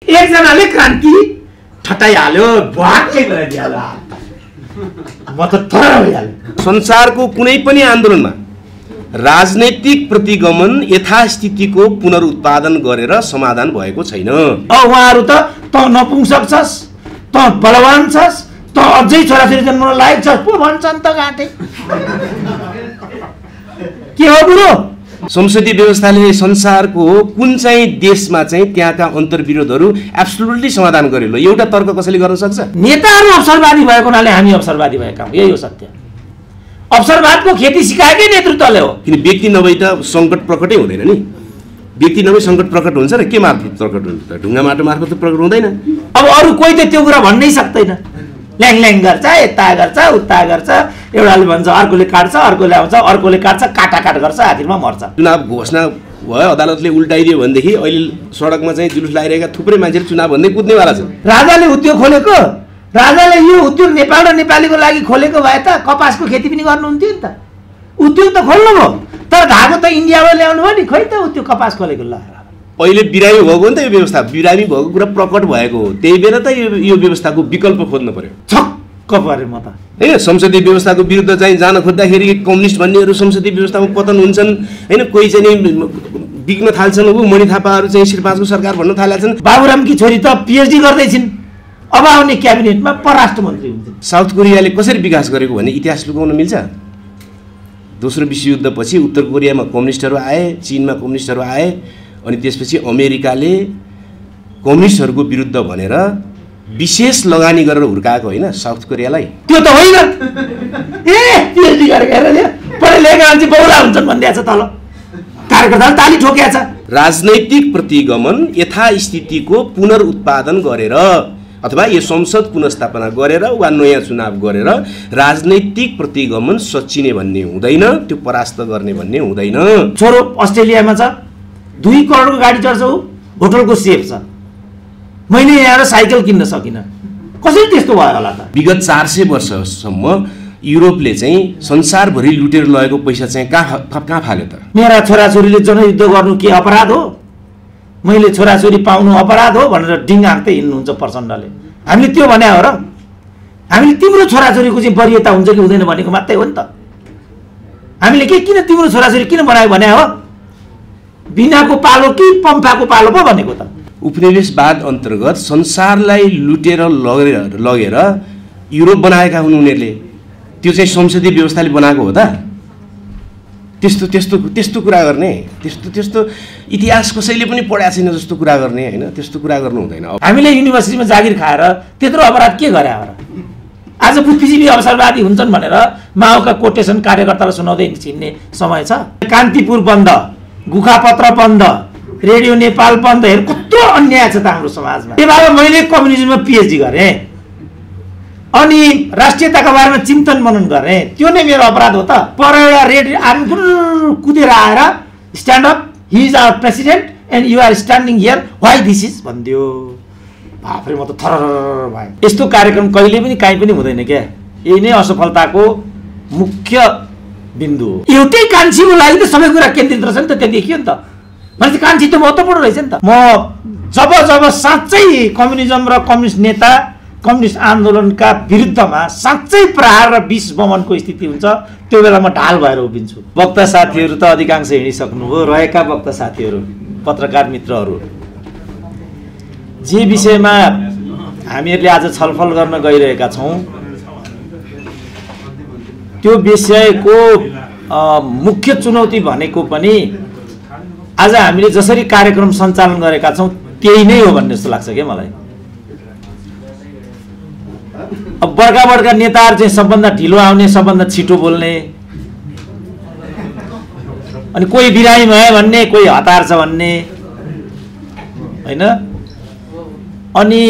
एकजनाले क्रान्ति ठटाइहाल्यो भ्वाक्कै गरिदिहाल्यो म त थर भइहाल्यो। संसारको कुनै पनि आन्दोलनमा राजनैतिक प्रतिगमन यथास्थितिको पुनरुत्पादन गरेर समाधान भएको छैन। उहाँहरू त नपुंसक छस्, त बलवान छस्, त अझै छोराछोरी जन्मन लायक छस् पो भन्छन् त गाँठे। के हो बुढो? संसदीय व्यवस्थाले संसारको कुन चाहिँ देशमा चाहिँ त्यहाँका अन्तर्विरोधहरू एब्सोल्युटली समाधान गरेलो एउटा तर्क कसैले गर्न सक्छ? नेताहरू अवसरवादी भएको हुनाले हामी अवसरवादी भएका हौँ, यही हो सत्य। अवसरवादको खेती सिकाएकै नेतृत्वले हो। किन व्यक्ति नभई त सङ्कट प्रकटै हुँदैन नि। व्यक्ति नभई सङ्कट प्रकट हुन्छ र के मार्फत प्रकट हुन्छ? ढुङ्गा माटो मार्फत त प्रकट हुँदैन। अब अरू कोही त त्यो कुरा भन्नै सक्दैन। ल्याङ ल्याङ गर्छ, यता गर्छ, उता गर्छ, एउटाले भन्छ अर्कोले काट्छ, अर्कोले आउँछ, अर्कोले काट्छ, काटाकाट गर्छ, आखिरमा मर्छ। चुनाव घोषणा भयो, अदालतले उल्टाइदियो भनेदेखि अहिले सडकमा चाहिँ जुलुस लगाइरहेका थुप्रै मान्छेहरू चुनाव भन्दै कुद्नेवाला छ। राजाले उद्योग खोलेको, राजाले यो उद्योग नेपाल र नेपालीको लागि खोलेको भए त कपासको खेती पनि गर्नुहुन्थ्यो नि त। उद्योग त खोल्नु भयो, तर धागो त इन्डियाबाट ल्याउनु भयो नि, खोइ त उद्योग कपास खोलेको ल। पहिले बिरामी भएको हो नि त यो व्यवस्था, बिरामी भएको कुरा प्रकट भएको हो, त्यही बेला त यो व्यवस्थाको विकल्प खोज्नु पर्यो। छक्क परे म त होइन। संसदीय व्यवस्थाको विरुद्ध चाहिँ जान खोज्दाखेरि कम्युनिस्ट भन्नेहरू संसदीय व्यवस्थामा पतन हुन्छन् होइन, कोही चाहिँ बिग्न थाल्छन्, मणि थापाहरू चाहिँ श्री 5 को सरकार भन्न थालेका छन्। बाबुरामकी छोरी त पिएचडी गर्दैछिन्, अब आउने क्याबिनेटमा परराष्ट्र मन्त्री हुन्छन्। साउथ कोरियाले कसरी विकास गरेको भन्ने इतिहास लुकाउन मिल्छ? दोस्रो विश्वयुद्धपछि उत्तर कोरियामा कम्युनिस्टहरू आए, चीनमा कम्युनिस्टहरू आए, अनि त्यसपछि अमेरिकाले कम्युनिस्टहरूको विरुद्ध भनेर विशेष लगानी गरेर हुर्काएको होइन साउथ कोरियालाई? त्यो त होइन। ए पिएचडी गरेको हेर पढे लेखेका मान्छे बौला हुन्छन् भनिदिएको छ, तल कार्यकर्ताले ताली ठोकेको छ। राजनैतिक प्रतिगमन यथास्थितिको पुनरुत्पादन गरेर अथवा यो संसद पुनर्स्थापना गरेर वा नयाँ चुनाव गरेर राजनैतिक प्रतिगमन सचिने भन्ने हुँदैन, त्यो परास्त गर्ने भन्ने हुँदैन। छोरो अस्ट्रेलियामा छ, 2 करोडको गाडी चढ्छ, होटलको सेफ छ। मैले यहाँ साइकल किन्न सकिनँ, कसरी त्यस्तो भयो होला त? विगत 400 वर्षसम्म युरोपले चाहिँ संसारभरि लुटेर लगेको पैसा चाहिँ कहाँ फाल्यो त? मेरा छोराछोरीले जनयुद्ध गर्नु के अपराध हो? मैले छोराछोरी पाउनु अपराध हो भनेर डिङ हाँक्दै हिँड्नुहुन्छ प्रचण्डले। हामीले त्यो भने हो र? हामीले तिम्रो छोराछोरीको चाहिँ वरियता हुन्छ कि हुँदैन भनेको मात्रै हो नि त। हामीले के किन तिम्रो छोराछोरी किन बनायो भने हो? बिनाको पालो कि पम्फाको पालो पो भनेको त। उपनिवेशवाद अन्तर्गत संसारलाई लुटेर लगेर युरोप बनाएका हुन् उनीहरूले। त्यो चाहिँ संसदीय व्यवस्थाले बनाएको हो त? त्यस्तो कुरा गर्ने, त्यस्तो इतिहास कसैले पनि पढाएको छैन जस्तो कुरा गर्ने होइन, त्यस्तो कुरा गर्नु हुँदैन। हामीले युनिभर्सिटीमा जागिर खाएर त्यत्रो अपराध के गरे हो र? आज बुद्धिजीवी अवसरवादी हुन्छन् भनेर माओका कोटेसन कार्यकर्तालाई सुनाउँदै छिन्ने समय छ। कान्तिपुर बन्द, गुखापत्र बन्द, रेडियो नेपाल बन्द, हेर कत्रो अन्याय छ त हाम्रो समाजमा। ए बाबा मैले कम्युनिजममा पिएचडी गरेँ अनि राष्ट्रियताका बारेमा चिन्तन मनन गरेँ, त्यो नै मेरो अपराध हो त? पर एउटा रेड आर्मी कुदेर आएर stand up, he is our president and you are standing here, why this is भनिदियो। बाफ्रे म त थर भएँ। यस्तो कार्यक्रम कहिले पनि काहीँ पनि हुँदैन क्या। यही नै असफलताको मुख्य बिन्दु हो। एउटै कान्छीको लागि त सबै कुरा केन्द्रित रहेछ नि त, त्यो देखियो नि त। मान्छे कान्छी त महत्त्वपूर्ण रहेछ नि त। म जब साँच्चै कम्युनिजम र कम्युनिस्ट नेता कम्युनिस्ट आन्दोलनका विरुद्धमा साँच्चै प्रहार र विष बमनको स्थिति हुन्छ, त्यो बेला म ढाल भएर उभिन्छु। वक्ता साथीहरू त अधिकांश हिँडिसक्नुभयो। रहेका वक्ता साथीहरू, पत्रकार मित्रहरू, जे विषयमा हामीहरूले आज छलफल गर्न गइरहेका छौँ त्यो विषयको मुख्य चुनौती भनेको पनि आज हामीले जसरी कार्यक्रम सञ्चालन गरेका छौँ त्यही नै हो भन्ने जस्तो लाग्छ क्या मलाई। अब बडका नेताहरू चाहिँ सबभन्दा ढिलो आउने, सबभन्दा छिटो बोल्ने, अनि कोही बिरामी भयो भन्ने, कोही हतार छ भन्ने होइन, अनि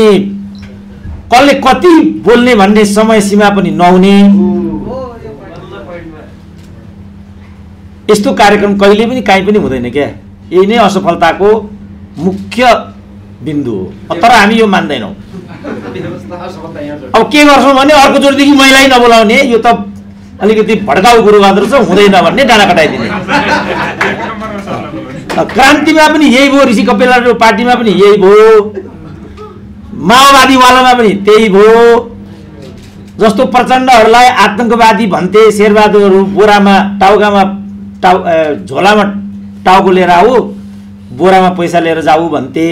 कसले कति बोल्ने भन्ने समय सीमा पनि नहुने, यस्तो कार्यक्रम कहिले पनि काहीँ पनि हुँदैन क्या। यही नै असफलताको मुख्य बिन्दु हो। तर हामी यो मान्दैनौँ। अब के गर्छौँ भने अर्को जोडदेखि महिलाई नबोलाउने, यो त अलिकति भड्काउ गुरुवाद रहेछ, हुँदैन भन्ने डाँडा कटाइदिने। क्रान्तिमा पनि यही भयो, ऋषि कपिलको पार्टीमा पनि यही भयो माओवादीवालामा पनि त्यही भयो। जस्तो प्रचण्डहरूलाई आतंकवादी भन्थे, शेरबहादुरहरू बोरामा झोलामा टाउको लिएर आऊ, बोरामा पैसा लिएर जाऊ भन्थे।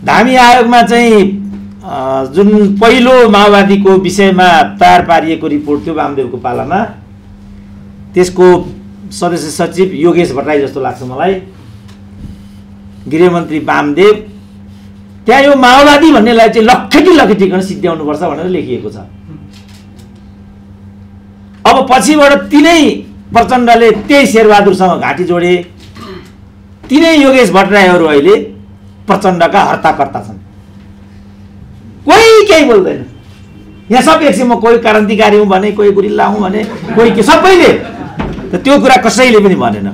धामी आयोगमा चाहिँ जुन पहिलो माओवादीको विषयमा तयार पारिएको रिपोर्ट थियो वामदेवको पालामा, त्यसको सदस्य सचिव योगेश भट्टराई जस्तो लाग्छ मलाई, गृहमन्त्री वामदेव, त्यहाँ यो माओवादी भन्नेलाई चाहिँ लखेटिकन सिद्ध्याउनुपर्छ भनेर लेखिएको छ। अब पछिबाट तिनै प्रचण्डले त्यही शेरबहादुरसँग घाँटी जोडे, तिनै योगेश भट्टराईहरू अहिले प्रचण्डका हर्ताकर्ता छन्। कोही केही बोल्दैन। यहाँ सब एकछिनमा कोही क्रान्तिकारी हुँ भने, कोही गुरिल्ला हुँ भने, कोही के, सबैले त त्यो कुरा कसैले पनि भनेन।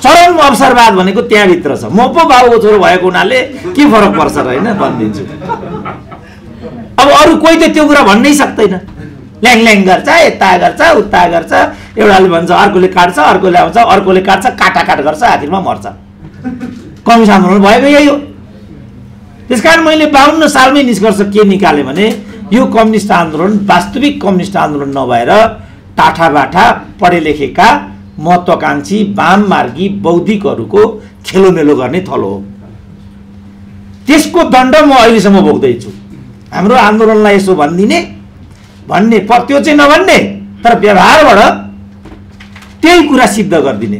चरम अवसरवाद भनेको त्यहाँभित्र छ। म पो बाबुको छोरो भएको हुनाले के फरक पर्छ र होइन भनिदिन्छु। अब अरू कोही त त्यो कुरा भन्नै सक्दैन। ल्याङ ल्याङ गर्छ, यता गर्छ, उता गर्छ, एउटाले भन्छ, अर्कोले काट्छ, अर्कोले आउँछ, अर्कोले काट्छ, काटाकाट गर्छ, आखिरमा मर्छ। कम्युनिस्ट आन्दोलन भएको यही हो। त्यसकारण मैले 52 सालमै निष्कर्ष के निकालेँ भने यो कम्युनिस्ट आन्दोलन वास्तविक कम्युनिस्ट आन्दोलन नभएर टाठाबाठा पढे लेखेका महत्त्वाकांक्षी वाममार्गी बौद्धिकहरूको खेलोमेलो गर्ने थलो हो। त्यसको दण्ड म अहिलेसम्म भोग्दैछु। हाम्रो आन्दोलनलाई यसो भन्ने त्यो चाहिँ नभन्ने, तर व्यवहारबाट त्यही कुरा सिद्ध गरिदिने।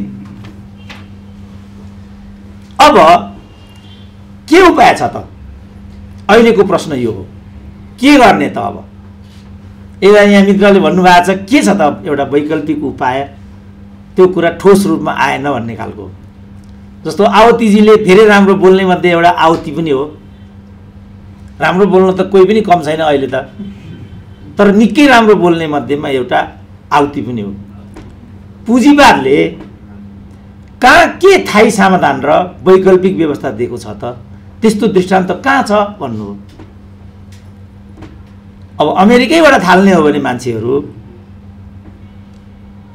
अब के उपाय छ त? अहिलेको प्रश्न यो हो, के गर्ने त? अब एउटा यहाँ मित्रले भन्नुभएको छ के छ त एउटा वैकल्पिक उपाय, त्यो कुरा ठोस रूपमा आएन भन्ने खालको। जस्तो आवतीजीले धेरै राम्रो बोल्ने मध्ये एउटा आवती पनि हो। राम्रो बोल्न त कोही पनि कम छैन अहिले त, तर निकै राम्रो बोल्ने मध्येमा एउटा आवती पनि हो। पुँजीवादले कहाँ के थाई समाधान र वैकल्पिक व्यवस्था दिएको छ त? त्यस्तो दृष्टान्त कहाँ छ भन्नु हो। अब अमेरिकैबाट थाल्ने हो भने मान्छेहरू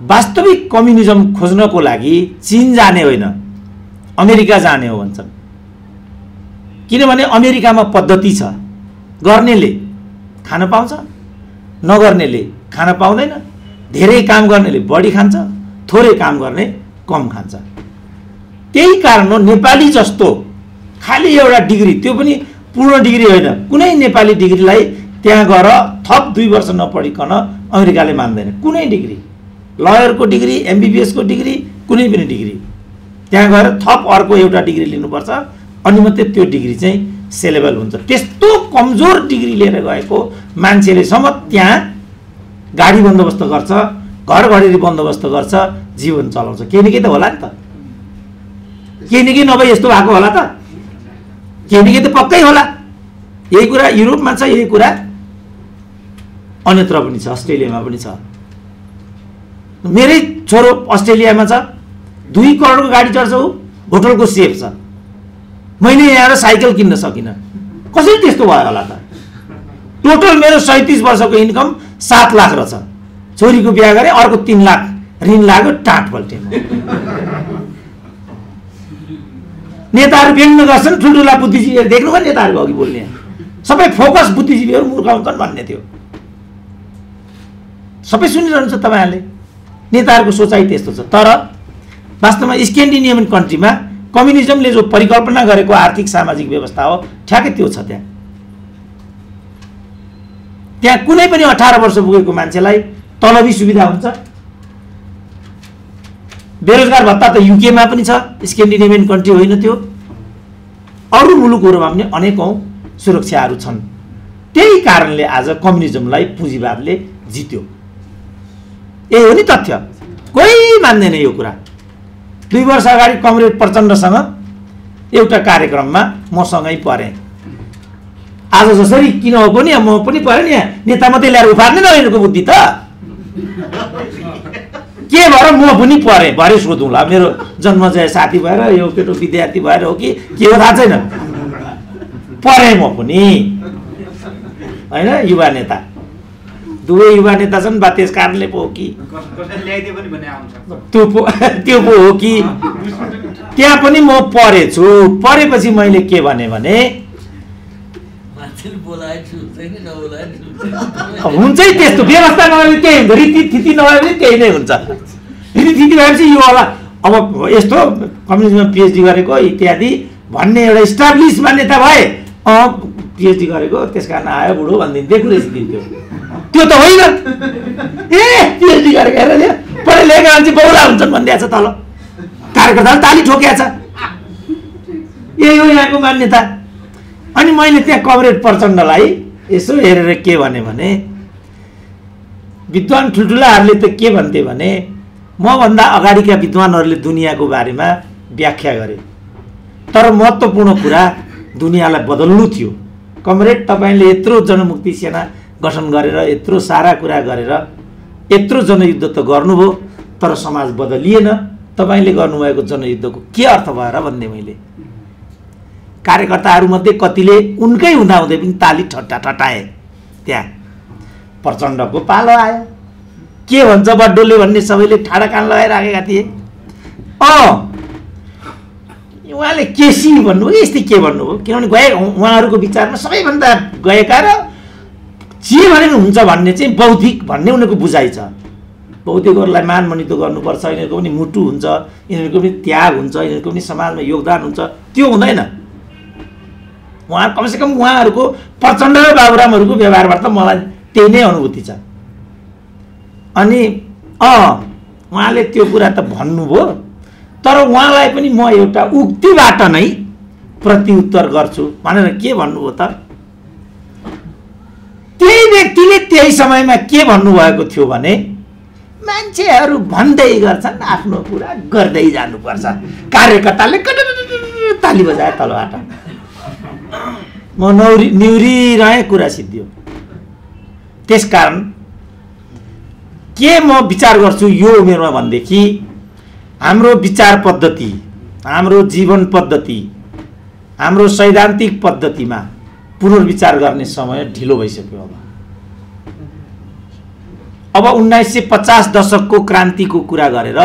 वास्तविक कम्युनिजम खोज्नको लागि चीन जाने होइन, अमेरिका जाने हो भन्छन्। किनभने अमेरिकामा पद्धति छ, गर्नेले खान पाउँछ, नगर्नेले खान पाउँदैन, धेरै काम गर्नेले बढी खान्छ, थोरै काम गर्ने कम खान्छ। त्यही कारण हो नेपाली जस्तो खालि एउटा डिग्री, त्यो पनि पूर्ण डिग्री होइन, कुनै नेपाली डिग्रीलाई त्यहाँ गएर थप 2 वर्ष नपढिकन अमेरिकाले मान्दैन। कुनै डिग्री, लयरको डिग्री, एमबिबिएसको डिग्री, कुनै पनि डिग्री त्यहाँ गएर थप अर्को एउटा डिग्री लिनुपर्छ, अनि मात्रै त्यो डिग्री चाहिँ सेलेबल हुन्छ। त्यस्तो कमजोर डिग्री लिएर गएको मान्छेले सम्म त्यहाँ गाडी बन्दोबस्त गर्छ, घर घडेरी बन्दोबस्त गर्छ, जीवन चलाउँछ। केही न केही त होला नि त, केही न केही नभए यस्तो भएको होला त, केही न केही त पक्कै होला। यही कुरा युरोपमा छ, यही कुरा अन्यत्र पनि छ, अस्ट्रेलियामा पनि छ। मेरै छोरो अस्ट्रेलियामा छ, 2 करोडको गाडी चढ्छ, ऊ होटलको सेफ छ। मैले यहाँ साइकल किन्न सकिनँ, कसरी त्यस्तो भयो होला त? टोटल मेरो 37 वर्षको इन्कम 7 लाख रहेछ, छोरीको बिहा गरेँ, अर्को 3 लाख ऋण लाग्यो, टाट पल्टे। नेताहरू व्यङ्ग गर्छन्, ठुल्ठुला बुद्धिजीवीहरू देख्नुभयो नेताहरूको अघि बोल्ने, सबै फोकस बुद्धिजीवीहरू मूर्ख हुन्छन् भन्ने थियो। सबै सुनिरहन्छ तपाईँहरूले, नेताहरूको सोचाइ त्यस्तो छ। तर वास्तवमा स्क्यान्डिनेभियन कन्ट्रीमा कम्युनिजमले जो परिकल्पना गरेको आर्थिक सामाजिक व्यवस्था हो, ठ्याक्कै त्यो छ। त्यहाँ कुनै पनि 18 वर्ष पुगेको मान्छेलाई तलबी सुविधा हुन्छ। बेरोजगार भत्ता त युकेमा पनि छ, स्क्यान्डिनेभियन कन्ट्री होइन त्यो, अरू मुलुकहरूमा पनि अनेकौं सुरक्षाहरू छन्। त्यही कारणले आज कम्युनिजमलाई पुँजीवादले जित्यो। यही हो नि तथ्य, कोही मान्दैन यो कुरा। 2 वर्ष अगाडि कमरेड प्रचण्डसँग एउटा कार्यक्रममा मसँगै परेँ। आज जसरी किन हो पनि म पनि परेँ नि, नेता मात्रै ल्याएर उफार्ने नभएको बुद्धि त के भएर म पनि परेँ। भरे सोधौँला, मेरो जन्मजय साथी भएर, यो केटो विद्यार्थी भएर हो कि के हो थाहा छैन, परेँ म पनि होइन। युवा नेता दुवै युवा नेता छन् बा त्यस कारणले पो हो कि त्यो पो हो कि त्यहाँ पनि म परेछु। परेपछि मैले के भने हुन्छ त्यस्तो व्यवस्था नभए त्यही हुन्छ, रीतिथिति नभए पनि त्यही नै हुन्छ। रीतिथिति भएपछि यो होला अब यस्तो कम्युनिजममा पिएचडी गरेको इत्यादि भन्ने एउटा इस्टाब्लिस मान्यता भए पिएचडी गरेको त्यस कारण आयो बुढो भनिदिन्थे, कुरै सिकिन्थ्यो। त्यो त होइन, पिएचडी गरेको हेर पढे लेखेका मान्छे बौला हुन्छन् भनिदिएको छ, तल कार्यकर्ताले ताली ठोकेको छ। यही हो यहाँको मान्यता। अनि मैले त्यहाँ कमरेड प्रचण्डलाई यसो हेरेर के भने विद्वान ठुल्ठुलाहरूले त के भन्थे भने मभन्दा अगाडिका विद्वानहरूले दुनियाँको बारेमा व्याख्या गरे, तर महत्त्वपूर्ण कुरा दुनियाँलाई बदल्नु थियो। कमरेड तपाईँले यत्रो जनमुक्ति सेना गठन गरेर यत्रो सारा कुरा गरेर यत्रो जनयुद्ध त गर्नुभयो, तर समाज बदलिएन। तपाईँले गर्नुभएको जनयुद्धको के अर्थ भएर भन्ने मैले कार्यकर्ताहरूमध्ये कतिले उनकै हुँदाहुँदै पनि ताली ठट्टाए। त्यहाँ प्रचण्डको पालो आयो। के भन्छ बड्डोले भन्ने सबैले ठाडा कान लगाइराखेका थिए। उहाँले केसी भन्नुभयो कि यस्तै के भन्नुभयो, किनभने उहाँहरूको विचारमा सबैभन्दा गएका र जे भने हुन्छ भन्ने चाहिँ बौद्धिक भन्ने उनीहरूको बुझाइ छ। बौद्धिकहरूलाई मानमनितो गर्नुपर्छ, यिनीहरूको पनि मुटु हुन्छ, यिनीहरूको पनि त्याग हुन्छ, यिनीहरूको पनि समाजमा योगदान हुन्छ, त्यो हुँदैन। उहाँ कमसेकम उहाँहरूको प्रचण्ड र बाबुरामहरूको व्यवहारबाट त मलाई त्यही नै अनुभूति छ। अनि उहाँले त्यो कुरा त भन्नुभयो, तर उहाँलाई पनि म एउटा उक्तिबाट नै प्रत्युत्तर गर्छु भनेर के भन्नुभयो त, त्यही व्यक्तिले त्यही समयमा के भन्नुभएको थियो भने मान्छेहरू भन्दै गर्छन्, आफ्नो कुरा गर्दै जानुपर्छ। कार्यकर्ताले ताली बजाए तलबाट। म निहुरिरहेँ, कुरा सिद्धियो। त्यसकारण के म विचार गर्छु यो उमेरमा भनेदेखि हाम्रो विचार पद्धति, हाम्रो जीवन पद्धति, हाम्रो सैद्धान्तिक पद्धतिमा पुनर्विचार गर्ने समय ढिलो भइसक्यो। अब 1950 दशकको क्रान्तिको कुरा गरेर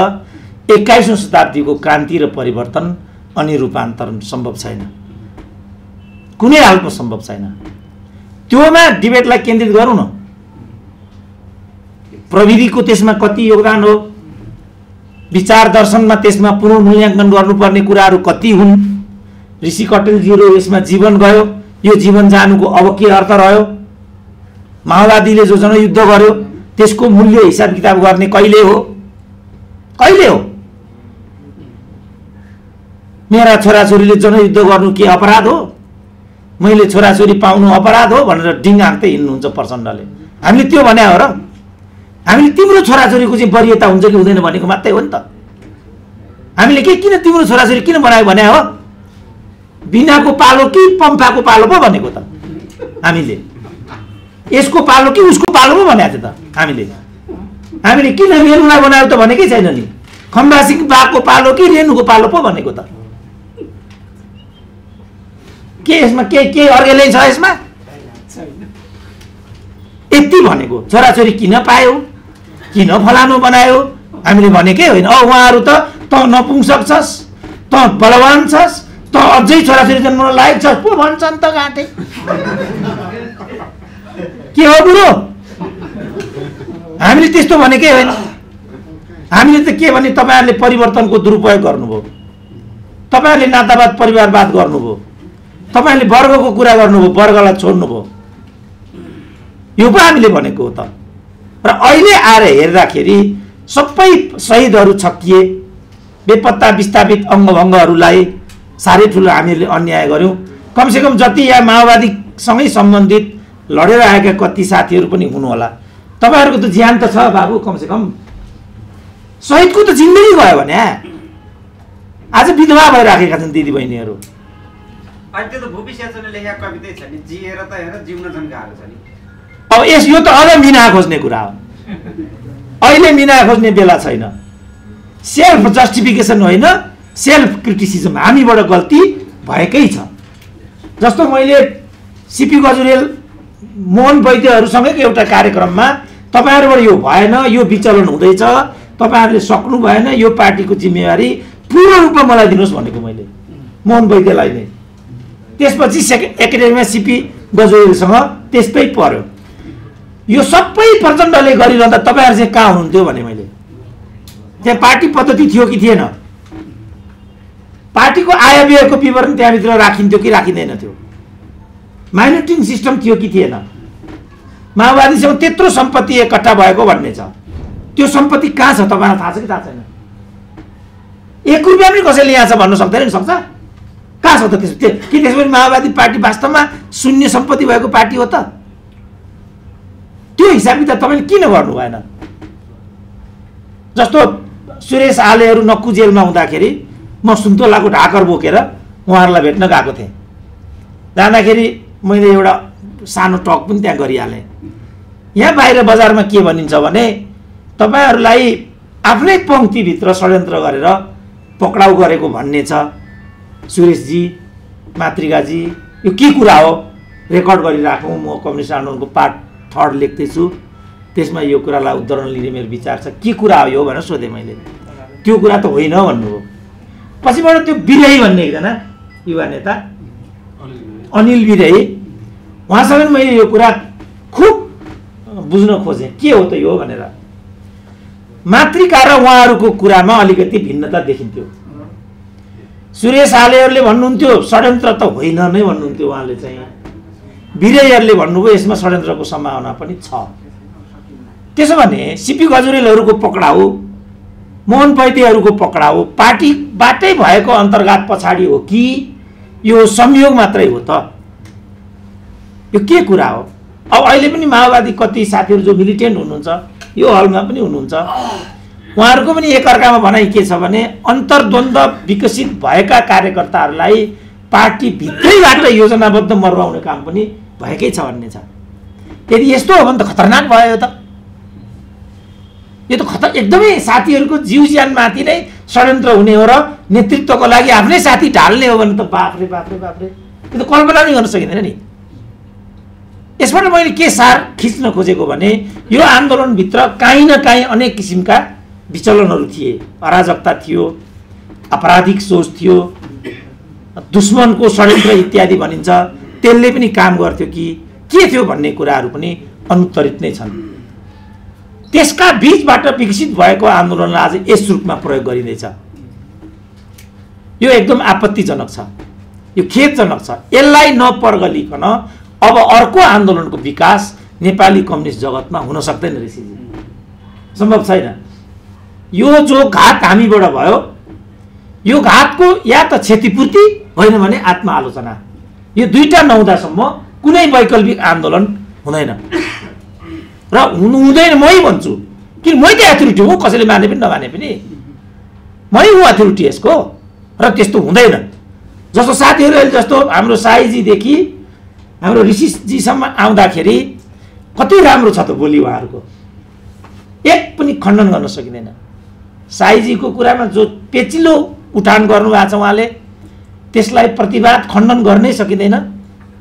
21औं शताब्दीको क्रान्ति र परिवर्तन अनि रूपान्तरण सम्भव छैन, कुनै हालतमा सम्भव छैन। त्योमा डिबेटलाई केन्द्रित गरौँ न। प्रविधिको त्यसमा कति योगदान हो, विचार दर्शनमा त्यसमा पुनर्मूल्याङ्कन गर्नुपर्ने कुराहरू कति हुन्। ऋषि कटेलजीरो यसमा जीवन गयो, यो जीवन जानुको अब के अर्थ रह्यो। माओवादीले जो जनयुद्ध गर्यो त्यसको मूल्य हिसाब किताब गर्ने कहिले हो, कहिले हो। मेरा छोराछोरीले जनयुद्ध गर्नु के अपराध हो, मैले छोराछोरी पाउनु अपराध हो भनेर डिङ हाँक्दै हिँड्नुहुन्छ प्रचण्डले। हामीले त्यो भने हो र? हामीले तिम्रो छोराछोरीको चाहिँ वरियता हुन्छ कि हुँदैन भनेको मात्रै हो नि त। हामीले किन तिम्रो छोराछोरी किन बनायो भने हो, बिनाको पालो कि पम्फाको पालो पो भनेको त हामीले, यसको पालो कि उसको पालो पो भनेको थियो त हामीले किन रेणुलाई बनायो त भनेकै छैन नि, खम्बासिङ बाको पालो कि रेणुको पालो पो भनेको त। के यसमा के अर्गेलै छ यसमा? यति भनेको छोराछोरी किन पायो, किन फलानु बनायो हामीले भनेकै होइन। उहाँहरू त नपुंसक छस्, त बलवान छस्, त अझै छोराछोरी जन्मन लायक छस् पो भन्छन् त गाँठे। के हो बुढो? हामीले त्यस्तो भनेकै होइन। हामीले त के भने तपाईँहरूले परिवर्तनको दुरुपयोग गर्नुभयो, तपाईँहरूले नातावाद परिवारवाद गर्नुभयो, तपाईँहरूले वर्गको कुरा गर्नुभयो, वर्गलाई छोड्नुभयो, यो पो हामीले भनेको हो त। र अहिले आएर हेर्दाखेरि सबै शहीदहरू छक्किए, बेपत्ता विस्थापित अङ्गभङ्गहरूलाई साह्रै ठुलो हामीले अन्याय गर्यौँ। कमसेकम जति यहाँ माओवादीसँगै सम्बन्धित लडेर आएका कति साथीहरू पनि हुनु होला। तपाईँहरूको त ज्यान त छ बाबु, कमसेकम शहीदको त जिन्दगी गयो भने आज विधवा भइराखेका छन् दिदीबहिनीहरू। अब यो त अझ मिना खोज्ने कुरा हो। अहिले मिना खोज्ने बेला छैन। सेल्फ जस्टिफिकेसन होइन, सेल्फ क्रिटिसिजम। हामीबाट गल्ती भएकै छ। जस्तो मैले सिपी गजुरेल मोहन वैद्यहरूसँगैको एउटा कार्यक्रममा तपाईहरुबाट यो भएन, यो विचलन हुँदैछ, तपाईहरुले सक्नु भएन, यो पार्टीको जिम्मेवारी पूर्ण रूपमा मलाई दिनुस् भनेको मैले मोहन वैद्यलाई नै। त्यसपछि एकाडेमीमा सीपी गजोरेलसँग त्यस्तै पर्यो। यो सबै प्रचण्डले गरिरहँदा तपाईहरु चाहिँ कहाँ हुनुहुन्थ्यो भने मैले त्यहाँ पार्टी पद्धति थियो कि थिएन? पार्टीको आय व्ययको विवरण त्यहाँभित्र राखिन्थ्यो कि राखिँदैन थियो? माइनोरिटी सिस्टम थियो कि थिएन? माओवादीसँग त्यत्रो सम्पत्ति एकट्ठा भएको भन्ने छ, त्यो सम्पत्ति कहाँ छ तपाईलाई थाहा छ कि थाहा छैन? 1 रुपैयाँ पनि कसैले यहाँ छ भन्न सक्दैन नि? सक्छ? कहाँ छ त त्यसो? कि त्यसपछि माओवादी पार्टी वास्तवमा शून्य सम्पत्ति भएको पार्टी हो त? त्यो हिसाब किताब तपाईले किन गर्नु भएन? जस्तो सुरेश आलेहरू नक्कु जेलमा हुँदाखेरि म सुन्तोलाको ढाकर बोकेर उहाँहरूलाई भेट्न गएको थिएँ। जाँदाखेरि मैले एउटा सानो टक पनि त्यहाँ गरिहालेँ। यहाँ बाहिर बजारमा के भनिन्छ भने तपाईहरुलाई आफ्नै पंक्तिभित्र षड्यन्त्र गरेर पक्राउ गरेको भन्ने छ। सुरेशजी, मातृकाजी, यो के कुरा हो? रेकर्ड गरिराखौँ, म कम्युनिस्ट आन्दोलनको पार्ट 3 लेख्दैछु, त्यसमा यो कुरालाई उद्धरण लिने मेरो विचार छ। के कुरा हो यो भनेर सोधेँ मैले। त्यो कुरा त होइन भन्नुभयो। पछिबाट त्यो बिरही भन्ने एकजना युवा नेता अनिल बिरही, उहाँसँग मैले यो कुरा खुब बुझ्न खोजेँ के हो त यो भनेर। मातृका र उहाँहरूको कुरामा अलिकति भिन्नता देखिन्थ्यो। सुरेश आलेहरूले भन्नुहुन्थ्यो षड्यन्त्र त होइन नै भन्नुहुन्थ्यो उहाँले चाहिँ। बिरहीहरूले भन्नुभयो यसमा षड्यन्त्रको सम्भावना पनि छ। त्यसो भने सीपी गजुरेलहरूको पक्राउ, मोहन वैद्यहरूको पक्राउ पार्टीबाटै भएको अन्तर्घात पछाडि हो कि यो संयोग मात्रै हो त? यो के कुरा हो? अब अहिले पनि माओवादी कति साथीहरू जो मिलिटेन्ट हुनुहुन्छ यो हलमा पनि हुनुहुन्छ, उहाँहरूको पनि एकअर्कामा भनाइ के छ भने अन्तर्द्वन्द्व विकसित भएका कार्यकर्ताहरूलाई पार्टी भित्रैबाट योजनाबद्ध मर्वाउने काम पनि भएकै छ भन्ने छ। यदि यस्तो हो भने त खतरनाक भयो त। यो त एकदमै साथीहरूको जीव ज्यानमाथि नै षड्यन्त्र हुने हो र नेतृत्वको लागि आफ्नै साथी ढाल्ने हो भने त बाफ्रे बाफ्रे बाफ्रे, यो त कल्पना नै गर्न सकिँदैन नि। यसबाट मैले के सार खिच्न खोजेको भने यो आन्दोलनभित्र काहीँ न काहीँ अनेक किसिमका विचलनहरू थिए, अराजकता थियो, आपराधिक सोच थियो, दुश्मनको षड्यन्त्र इत्यादि भनिन्छ, त्यसले पनि काम गर्थ्यो कि के थियो भन्ने कुराहरू पनि अनुत्तरित नै छन्। त्यसका बीचबाट विकसित भएको आन्दोलनलाई आज यस रूपमा प्रयोग गरिँदैछ। यो एकदम आपत्तिजनक छ, यो खेदजनक छ। यसलाई नपरगलिकन अब अर्को आन्दोलनको विकास नेपाली कम्युनिस्ट जगतमा हुन सक्दैन ऋषिजी, सम्भव छैन। यो जो घात हामीबाट भयो, यो घातको या त क्षतिपूर्ति होइन भने आत्मआलोचना, यो दुईटा नहुँदासम्म कुनै वैकल्पिक आन्दोलन हुँदैन र हुँदैन। मै भन्छु कि मै त एथोरिटी हुँ, कसैले माने पनि नमाने पनि मै हुँ एथोरिटी यसको, र त्यस्तो हुँदैन। जस्तो साथीहरू अहिले जस्तो हाम्रो साईजीदेखि हाम्रो ऋषिजीसम्म आउँदाखेरि कति राम्रो छ त बोली उहाँहरूको, एक पनि खण्डन गर्न सकिँदैन। साईजीको कुरामा जो पेचिलो उठान गर्नुभएको छ उहाँले, त्यसलाई प्रतिवाद खण्डन गर्नै सकिँदैन,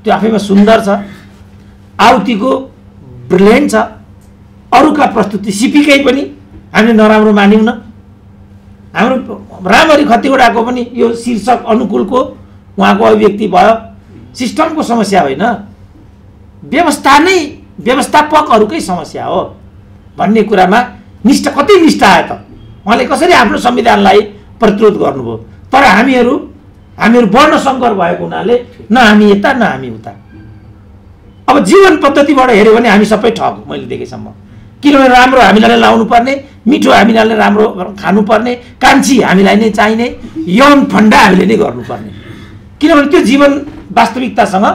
त्यो आफैमा सुन्दर छ। आउतीको ब्रिलियन्ट छ, अरूका प्रस्तुति सिपीकै पनि हामीले नराम्रो मान्यौँ न। हाम्रो रामहरि खतिवडाको पनि यो शीर्षक अनुकूलको उहाँको अभिव्यक्ति भयो। सिस्टमको समस्या होइन, व्यवस्था नै व्यवस्थापकहरूकै समस्या हो भन्ने कुरामा निष्ठा, कति निष्ठा आयो त? उहाँले कसरी आफ्नो संविधानलाई प्रतिरोध गर्नुभयो? तर हामीहरू वर्ण सङ्कर भएको हुनाले न हामी यता न हामी उता। अब जीवन पद्धतिबाट हेऱ्यो भने हामी सबै ठग मैले देखेसम्म। किनभने राम्रो हामीलाई लाउनु पर्ने, मिठो हामीलाई राम्रो खानुपर्ने, कान्छी हामीलाई नै चाहिने, यौन फन्डा हामीले नै गर्नुपर्ने, किनभने त्यो जीवन वास्तविकतासँग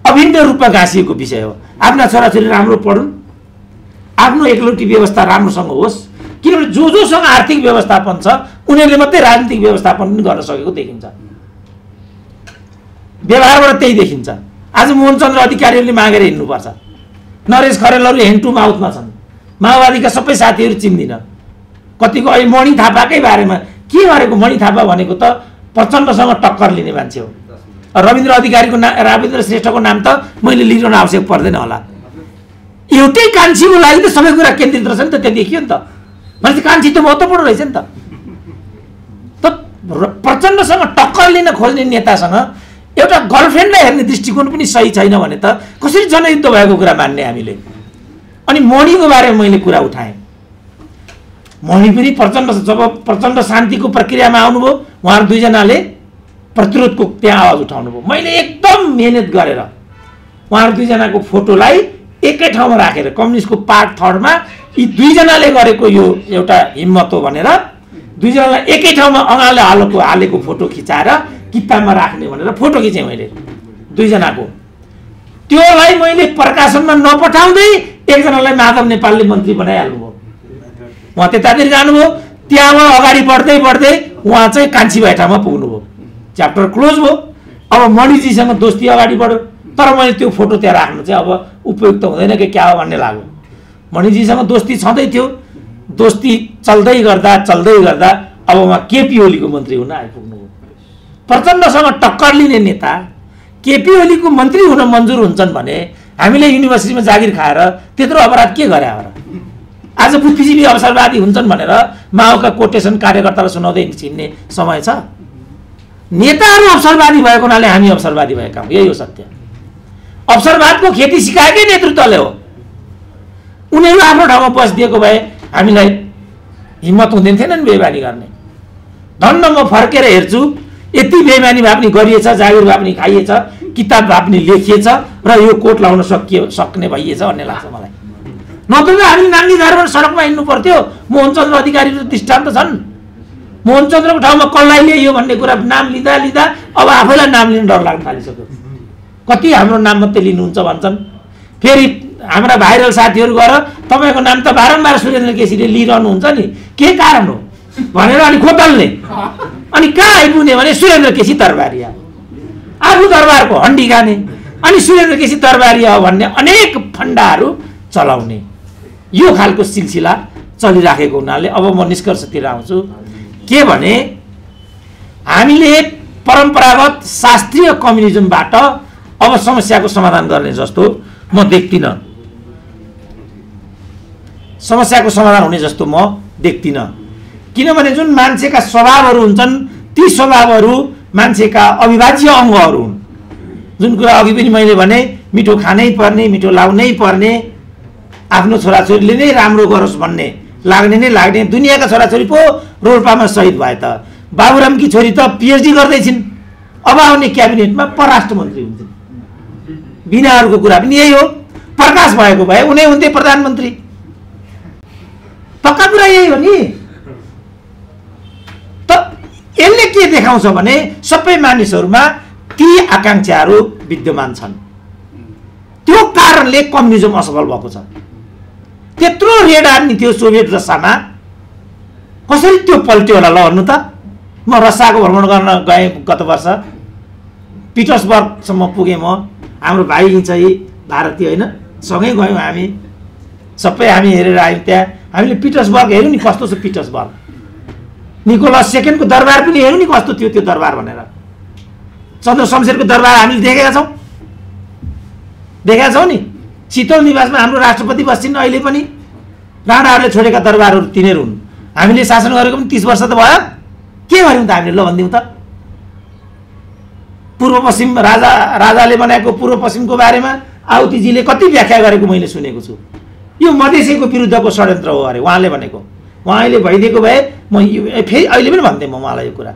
अभिन्न रूपमा गाँसिएको विषय हो। आफ्ना छोराछोरी राम्रो पढुन्, आफ्नो एकलौटी व्यवस्था राम्रोसँग होस्, किनभने जोसँग आर्थिक व्यवस्थापन छ उनीहरूले मात्रै राजनीतिक व्यवस्थापन पनि गर्न सकेको देखिन्छ। व्यवहारबाट त्यही देखिन्छ। आज मोहनचन्द्र अधिकारीहरूले मागेर हिँड्नुपर्छ, नरेश खरेलहरू ह्यान्ड टु माउथमा छन्। माओवादीका सबै साथीहरू चिन्दिन, कतिको अहिले मणि थापाकै बारेमा के गरेको? मणि थापा भनेको त प्रचण्डसँग टक्कर लिने मान्छे हो। रविन्द्र अधिकारीको रविन्द्र श्रेष्ठको नाम त मैले लिइरहनु आवश्यक पर्दैन होला। एउटै कान्छीको लागि त सबै कुरा केन्द्रित रहेछ नि त। त्यो देखियो नि त। भनेपछि कान्छी त महत्त्वपूर्ण रहेछ नि त। प्रचण्डसँग टक्कर लिन खोज्ने नेतासँग एउटा गर्लफ्रेन्डलाई हेर्ने दृष्टिकोण पनि सही छैन भने त कसरी जनयुद्ध भएको कुरा मान्ने हामीले। अनि मणिको बारेमा मैले कुरा उठाएँ। मणि पनि जब प्रचण्ड शान्तिको प्रक्रियामा आउनुभयो उहाँहरू दुईजनाले प्रतिरोधको त्यहाँ आवाज उठाउनु भयो। मैले एकदम मेहनत गरेर उहाँहरू दुईजनाको फोटोलाई एकै ठाउँमा राखेर कम्युनिस्टको पार्ट 3 मा यी दुईजनाले गरेको यो एउटा हिम्मत हो भनेर दुईजनालाई एकै ठाउँमा अँगाले हालेको फोटो खिचाएर किताबमा राख्ने भनेर फोटो खिचेँ मैले दुईजनाको। त्योलाई मैले प्रकाशनमा नपठाउँदै एकजनालाई माधव नेपालले मन्त्री बनाइहाल्नुभयो। उहाँ त्यतातिर जानुभयो। त्यहाँबाट अगाडि बढ्दै बढ्दै उहाँ चाहिँ कान्छी बैठामा पुग्नुभयो। च्याप्टर क्लोज भयो। अब मणिजीसँग दोस्ती अगाडि बढ्यो। तर मैले त्यो फोटो त्यहाँ राख्नु चाहिँ अब उपयुक्त हुँदैन कि क्या हो भन्ने लाग्यो। मणिजीसँग दोस्ती छँदै थियो। दोस्ती चल्दै गर्दा अब उहाँ केपी ओलीको मन्त्री हुन आइपुग्नुभयो। प्रचण्डसँग टक्कर लिने नेता केपी ओलीको मन्त्री हुन मन्जुर हुन्छन् भने हामीले युनिभर्सिटीमा जागिर खाएर त्यत्रो अपराध के गरे हो र? आज बुद्धिजीवी अवसरवादी हुन्छन् भनेर माओका कोटेसन कार्यकर्तालाई सुनाउँदै छिन्ने समय छ। नेताहरू अवसरवादी भएको हुनाले हामी अवसरवादी भएका हौँ। यही हो सत्य। अवसरवादको खेती सिकाएकै नेतृत्वले हो। उनीहरू आफ्नो ठाउँमा बसिदिएको भए हामीलाई हिम्मत हुँदैन थिएन नि बेइमानी गर्ने। धन्न म फर्केर हेर्छु यति बेइमानी भए पनि गरिएछ, जागिर भए पनि खाइएछ, किताब भए पनि लेखिएछ र यो कोट लाउन सक्ने भइएछ भन्ने लाग्छ मलाई। नत्र त हामी नाङ्गी धारमा सडकमा हिँड्नु पर्थ्यो। मोहनचन्द्र अधिकारी दृष्टान्त छन्। मोहनचन्द्रको ठाउँमा कसलाई ल्याइयो भन्ने कुरा नाम लिँदा अब आफैलाई नाम लिन डर लाग्न थालिसक्यो। कति हाम्रो नाम मात्रै लिनुहुन्छ भन्छन्। फेरि हाम्रा भाइरल साथीहरू गएर तपाईँको नाम त बारम्बार सुरेन्द्र केसीले लिइरहनुहुन्छ नि, के कारण हो भनेर अनि खोतल्ने। अनि कहाँ आइपुग्ने भने सुरेन्द्र केसी दरबारिया, आफू दरबारको हन्डी खाने अनि सुरेन्द्र केसी दरबारिया हो भन्ने अनेक फन्डाहरू चलाउने यो खालको सिलसिला चलिराखेको हुनाले अब म निष्कर्षतिर आउँछु के भने हामीले परम्परागत शास्त्रीय कम्युनिजमबाट अब समस्याको समाधान गर्ने जस्तो म देख्दिनँ। समस्याको समाधान हुने जस्तो म देख्दिनँ। किनभने जुन मान्छेका स्वभावहरू हुन्छन् ती स्वभावहरू मान्छेका अविभाज्य अङ्गहरू हुन्। जुन कुरा अघि पनि मैले भने मिठो खानै पर्ने, मिठो लाउनै पर्ने, आफ्नो छोराछोरीले नै राम्रो गरोस् भन्ने लाग्ने दुनियाँका छोराछोरी पो रोल्पामा शहीद भए त। बाबुरामकी छोरी त पिएचडी गर्दैछिन्, अब आउने क्याबिनेटमा परराष्ट्र मन्त्री हुन्छन्। बिनाहरूको कुरा पनि यही हो। प्रकाश भएको भए उनी हुन्थे प्रधानमन्त्री। पक्का कुरा यही हो नि। त यसले के देखाउँछ भने सबै मानिसहरूमा ती आकांक्षाहरू विद्यमान छन्। त्यो कारणले कम्युनिजम असफल भएको छ। त्यत्रो रेड आर्मी थियो सोभियत रसियामा, कसरी त्यो पल्ट्यो होला ल भन्नु त। म रसियाको भ्रमण गर्न गएँ गत वर्ष, पिटर्सबर्गसम्म पुगेँ म। हाम्रो भाइ चाहिँ भारतीय होइन, सँगै गयौँ हामी, सबै हामी हेरेर आयौँ। त्यहाँ हामीले पिटर्सबर्ग हेऱ्यौँ नि, कस्तो छ पिटर्सबर्ग। निकोलस सेकेन्डको दरबार पनि हेऱ्यौँ नि कस्तो थियो त्यो दरबार भनेर। चन्द्र शमशेरको दरबार हामीले देखेका छौँ नि। शीतल निवासमा हाम्रो राष्ट्रपति बस्छन् अहिले पनि। राणाहरूले छोडेका दरबारहरू तिनीहरू हुन्। हामीले शासन गरेको पनि 30 वर्ष त भयो। के गर्यौँ त हामीले ल भनिदिउँ त। पूर्व पश्चिम राजाले बनाएको पूर्व पश्चिमको बारेमा आउतीजीले कति व्याख्या गरेको मैले सुनेको छु। यो मधेसीको विरुद्धको षड्यन्त्र हो अरे उहाँले भनेको। उहाँले भइदिएको भए म फेरि अहिले पनि भन्थेँ म उहाँलाई यो कुरा।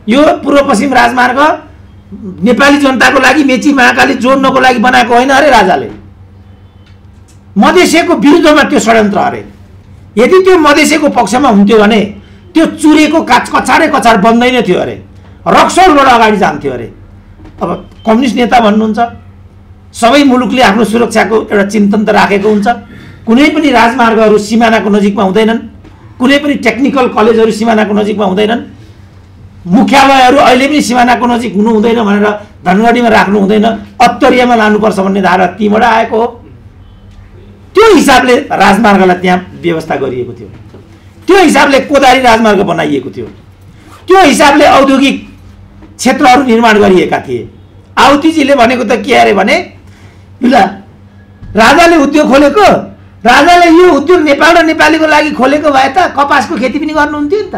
यो पूर्व पश्चिम राजमार्ग नेपाली जनताको लागि मेची महाकाली जोड्नको लागि बनाएको होइन अरे राजाले। मधेसीको विरुद्धमा त्यो षड्यन्त्र अरे। यदि त्यो मधेसीको पक्षमा हुन्थ्यो भने त्यो चुरेको कछाड बन्दैन थियो अरे, रक्सौलबाट अगाडि जान्थ्यो अरे। अब कम्युनिस्ट नेता भन्नुहुन्छ, सबै मुलुकले आफ्नो सुरक्षाको एउटा चिन्तन त राखेको हुन्छ। कुनै पनि राजमार्गहरू सिमानाको नजिकमा हुँदैनन्, कुनै पनि टेक्निकल कलेजहरू सिमानाको नजिकमा हुँदैनन्, मुख्यालयहरू अहिले पनि सिमानाको नजिक हुनु हुँदैन भनेर धनगढीमा राख्नु हुँदैन, अत्तरियामा लानुपर्छ भन्ने धारा तीबाट आएको हो। त्यो हिसाबले राजमार्गलाई त्यहाँ व्यवस्था गरिएको थियो। त्यो हिसाबले कोदारी राजमार्ग बनाइएको थियो। त्यो हिसाबले औद्योगिक क्षेत्रहरू निर्माण गरिएका थिए। आउतीजीले भनेको त के अरे भने ल राजाले उद्योग खोलेको, राजाले यो उद्योग नेपाल र नेपालीको लागि खोलेको भए त कपासको खेती पनि गर्नुहुन्थ्यो नि त।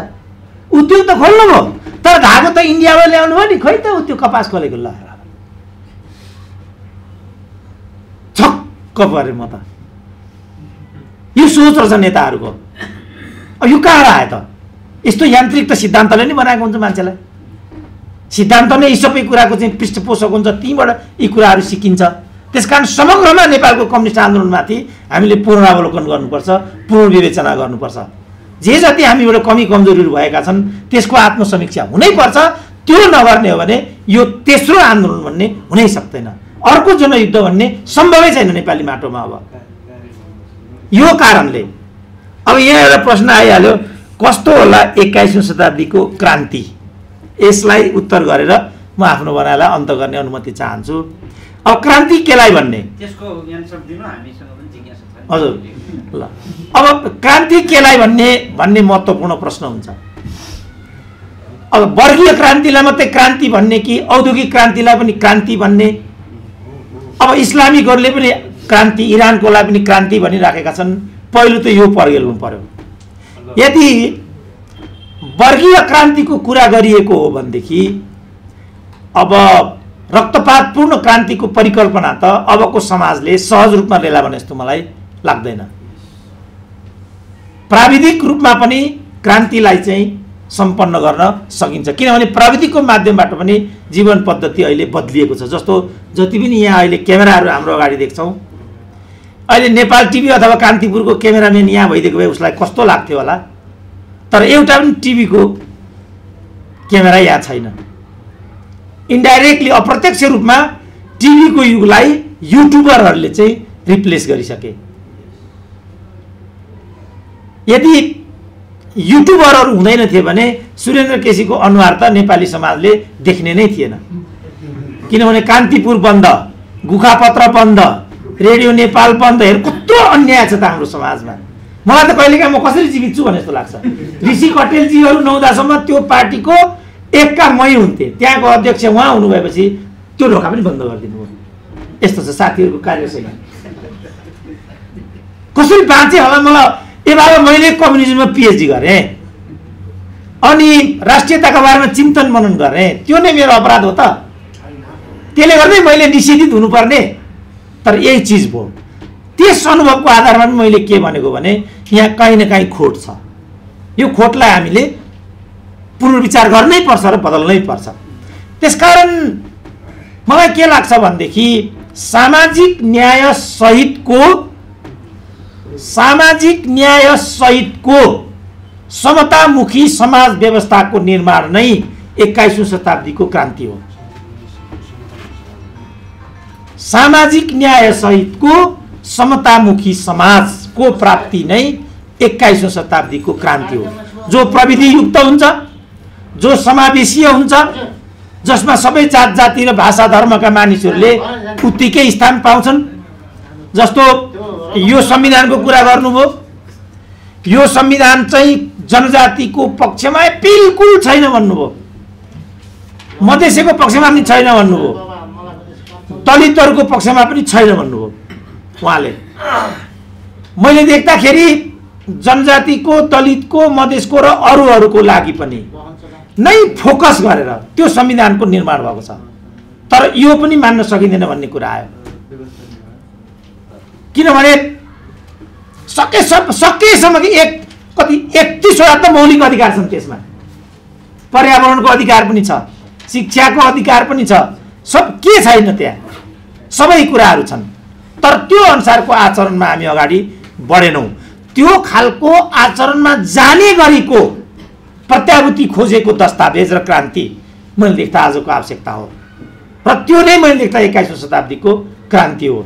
उद्योग त खोल्नु भयो, तर धागो त इन्डियाबाट ल्याउनु भयो नि, खै त उद्योग कपास खोलेको। ल छक्क परे म त, यो सोच रहेछ नेताहरूको। अब यो कहाँ आयो त? यस्तो यान्त्रिक त सिद्धान्तले नै बनाएको हुन्छ मान्छेलाई। सिद्धान्त नै यी सबै कुराको चाहिँ पृष्ठपोषक हुन्छ, तीबाट यी कुराहरू सिकिन्छ। त्यसकारण समग्रमा नेपालको कम्युनिस्ट आन्दोलनमाथि हामीले पुनरावलोकन गर्नुपर्छ, पुनर्विवेचना गर्नुपर्छ। जे जति हामीबाट कमी कमजोरीहरू भएका छन् त्यसको आत्मसमीक्षा हुनैपर्छ। त्यो नगर्ने हो भने यो तेस्रो आन्दोलन भन्ने हुनै सक्दैन, अर्को जनयुद्ध भन्ने सम्भवै छैन नेपाली माटोमा। अब यो कारणले अब यहाँ एउटा प्रश्न आइहाल्यो, कस्तो होला 21औं शताब्दीको क्रान्ति? यसलाई उत्तर गरेर म आफ्नो भनाइलाई अन्त गर्ने अनुमति चाहन्छु। अब क्रान्ति केलाई भन्ने, त्यसको एन्सर दिनु हामीसँग पनि जिज्ञासा छ। हजुर ल, अब क्रान्ति केलाई भन्ने महत्त्वपूर्ण प्रश्न हुन्छ। अब वर्गीय क्रान्तिलाई मात्रै क्रान्ति भन्ने कि औद्योगिक क्रान्तिलाई पनि क्रान्ति भन्ने? अब इस्लामिकहरूले पनि क्रान्ति, इरानकोलाई पनि क्रान्ति भनिराखेका छन्। पहिलो त यो पर्गेल्नु पर्यो। यदि वर्गीय क्रान्तिको कुरा गरिएको हो भनेदेखि अब रक्तपातपूर्ण क्रान्तिको परिकल्पना त अबको समाजले सहज रूपमा लिएला भने जस्तो मलाई लाग्दैन। प्राविधिक रूपमा पनि क्रान्तिलाई चाहिँ सम्पन्न गर्न सकिन्छ, किनभने प्राविधिकको माध्यमबाट पनि जीवन पद्धति अहिले बदलिएको छ। जस्तो जति पनि यहाँ अहिले क्यामेराहरू हाम्रो अगाडि देख्छौँ, अहिले नेपाल टिभी अथवा कान्तिपुरको क्यामेराम्यान यहाँ भइदिएको भए उसलाई कस्तो लाग्थ्यो होला, तर एउटा पनि टिभीको क्यामेरा यहाँ छैन। इन्डाइरेक्टली, अप्रत्यक्ष रूपमा टिभीको युगलाई युट्युबरहरूले चाहिँ रिप्लेस गरिसके। यदि युट्युबरहरू हुँदैन थिए भने सुरेन्द्र केसीको अनुहार त नेपाली समाजले देख्ने नै थिएन, किनभने कान्तिपुर बन्द, गुखापत्र बन्द, रेडियो नेपाल बन्द। हेर कत्रो अन्याय छ त हाम्रो समाजमा। मलाई त कहिलेकाहीँ म कसरी जीवित छु भने जस्तो लाग्छ। ऋषि कटेलजीहरू नहुँदासम्म त्यो पार्टीको एकका मै हुन्थे, त्यहाँको अध्यक्ष उहाँ हुनुभएपछि त्यो ढोका पनि बन्द गरिदिनु भयो। यस्तो छ साथीहरूको कार्यशैली। कसरी बाँचे होला? मलाई ए बाबा, मैले कम्युनिजममा पिएचडी गरेँ अनि राष्ट्रियताका बारेमा चिन्तन मनन गरेँ, त्यो नै मेरो अपराध हो त? त्यसले गर्दै मैले निषेधित हुनुपर्ने? तर यही चिज भयो। त्यस अनुभवको आधारमा पनि मैले के भनेको भने यहाँ कहीँ न कहीँ खोट छ। यो खोटलाई हामीले पुनर्विचार गर्नै पर्छ र बदल्नै पर्छ। त्यसकारण मलाई के लाग्छ भनेदेखि सामाजिक न्याय सहितको समतामुखी समाज व्यवस्थाको निर्माण नै 21औं शताब्दीको क्रान्ति हो। सामाजिक न्याय सहितको समतामुखी समाजको प्राप्ति नै 21औं शताब्दीको क्रान्ति हो, जो प्रविधि युक्त हुन्छ, जो समावेशीय हुन्छ, जसमा सबै जात जाति र भाषा धर्मका मानिसहरूले उत्तिकै स्थान पाउँछन्। जस्तो यो संविधानको कुरा गर्नुभयो, यो संविधान चाहिँ जनजातिको पक्षमा बिल्कुल छैन भन्नुभयो, मधेसीको पक्षमा पनि छैन भन्नुभयो, दलितहरूको पक्षमा पनि छैन भन्नुभयो उहाँले। मैले देख्दाखेरि जनजातिको, दलितको, मधेसको र अरूहरूको लागि पनि नै फोकस गरेर त्यो संविधानको निर्माण भएको छ। तर यो पनि मान्न सकिँदैन भन्ने कुरा आयो, किनभने सकेसम्म कि 31वटा त मौलिक अधिकार छन्, त्यसमा पर्यावरणको अधिकार पनि छ, शिक्षाको अधिकार पनि छ, सब के छैन त्यहाँ, सबै कुराहरू छन्। तर त्यो अनुसारको आचरणमा हामी अगाडि बढेनौँ। त्यो खालको आचरणमा जाने गरीको प्रत्याभूति खोजेको दस्तावेज र क्रान्ति मैले देख्दा आजको आवश्यकता हो, र त्यो नै मैले देख्दा 21औं शताब्दीको क्रान्ति हो।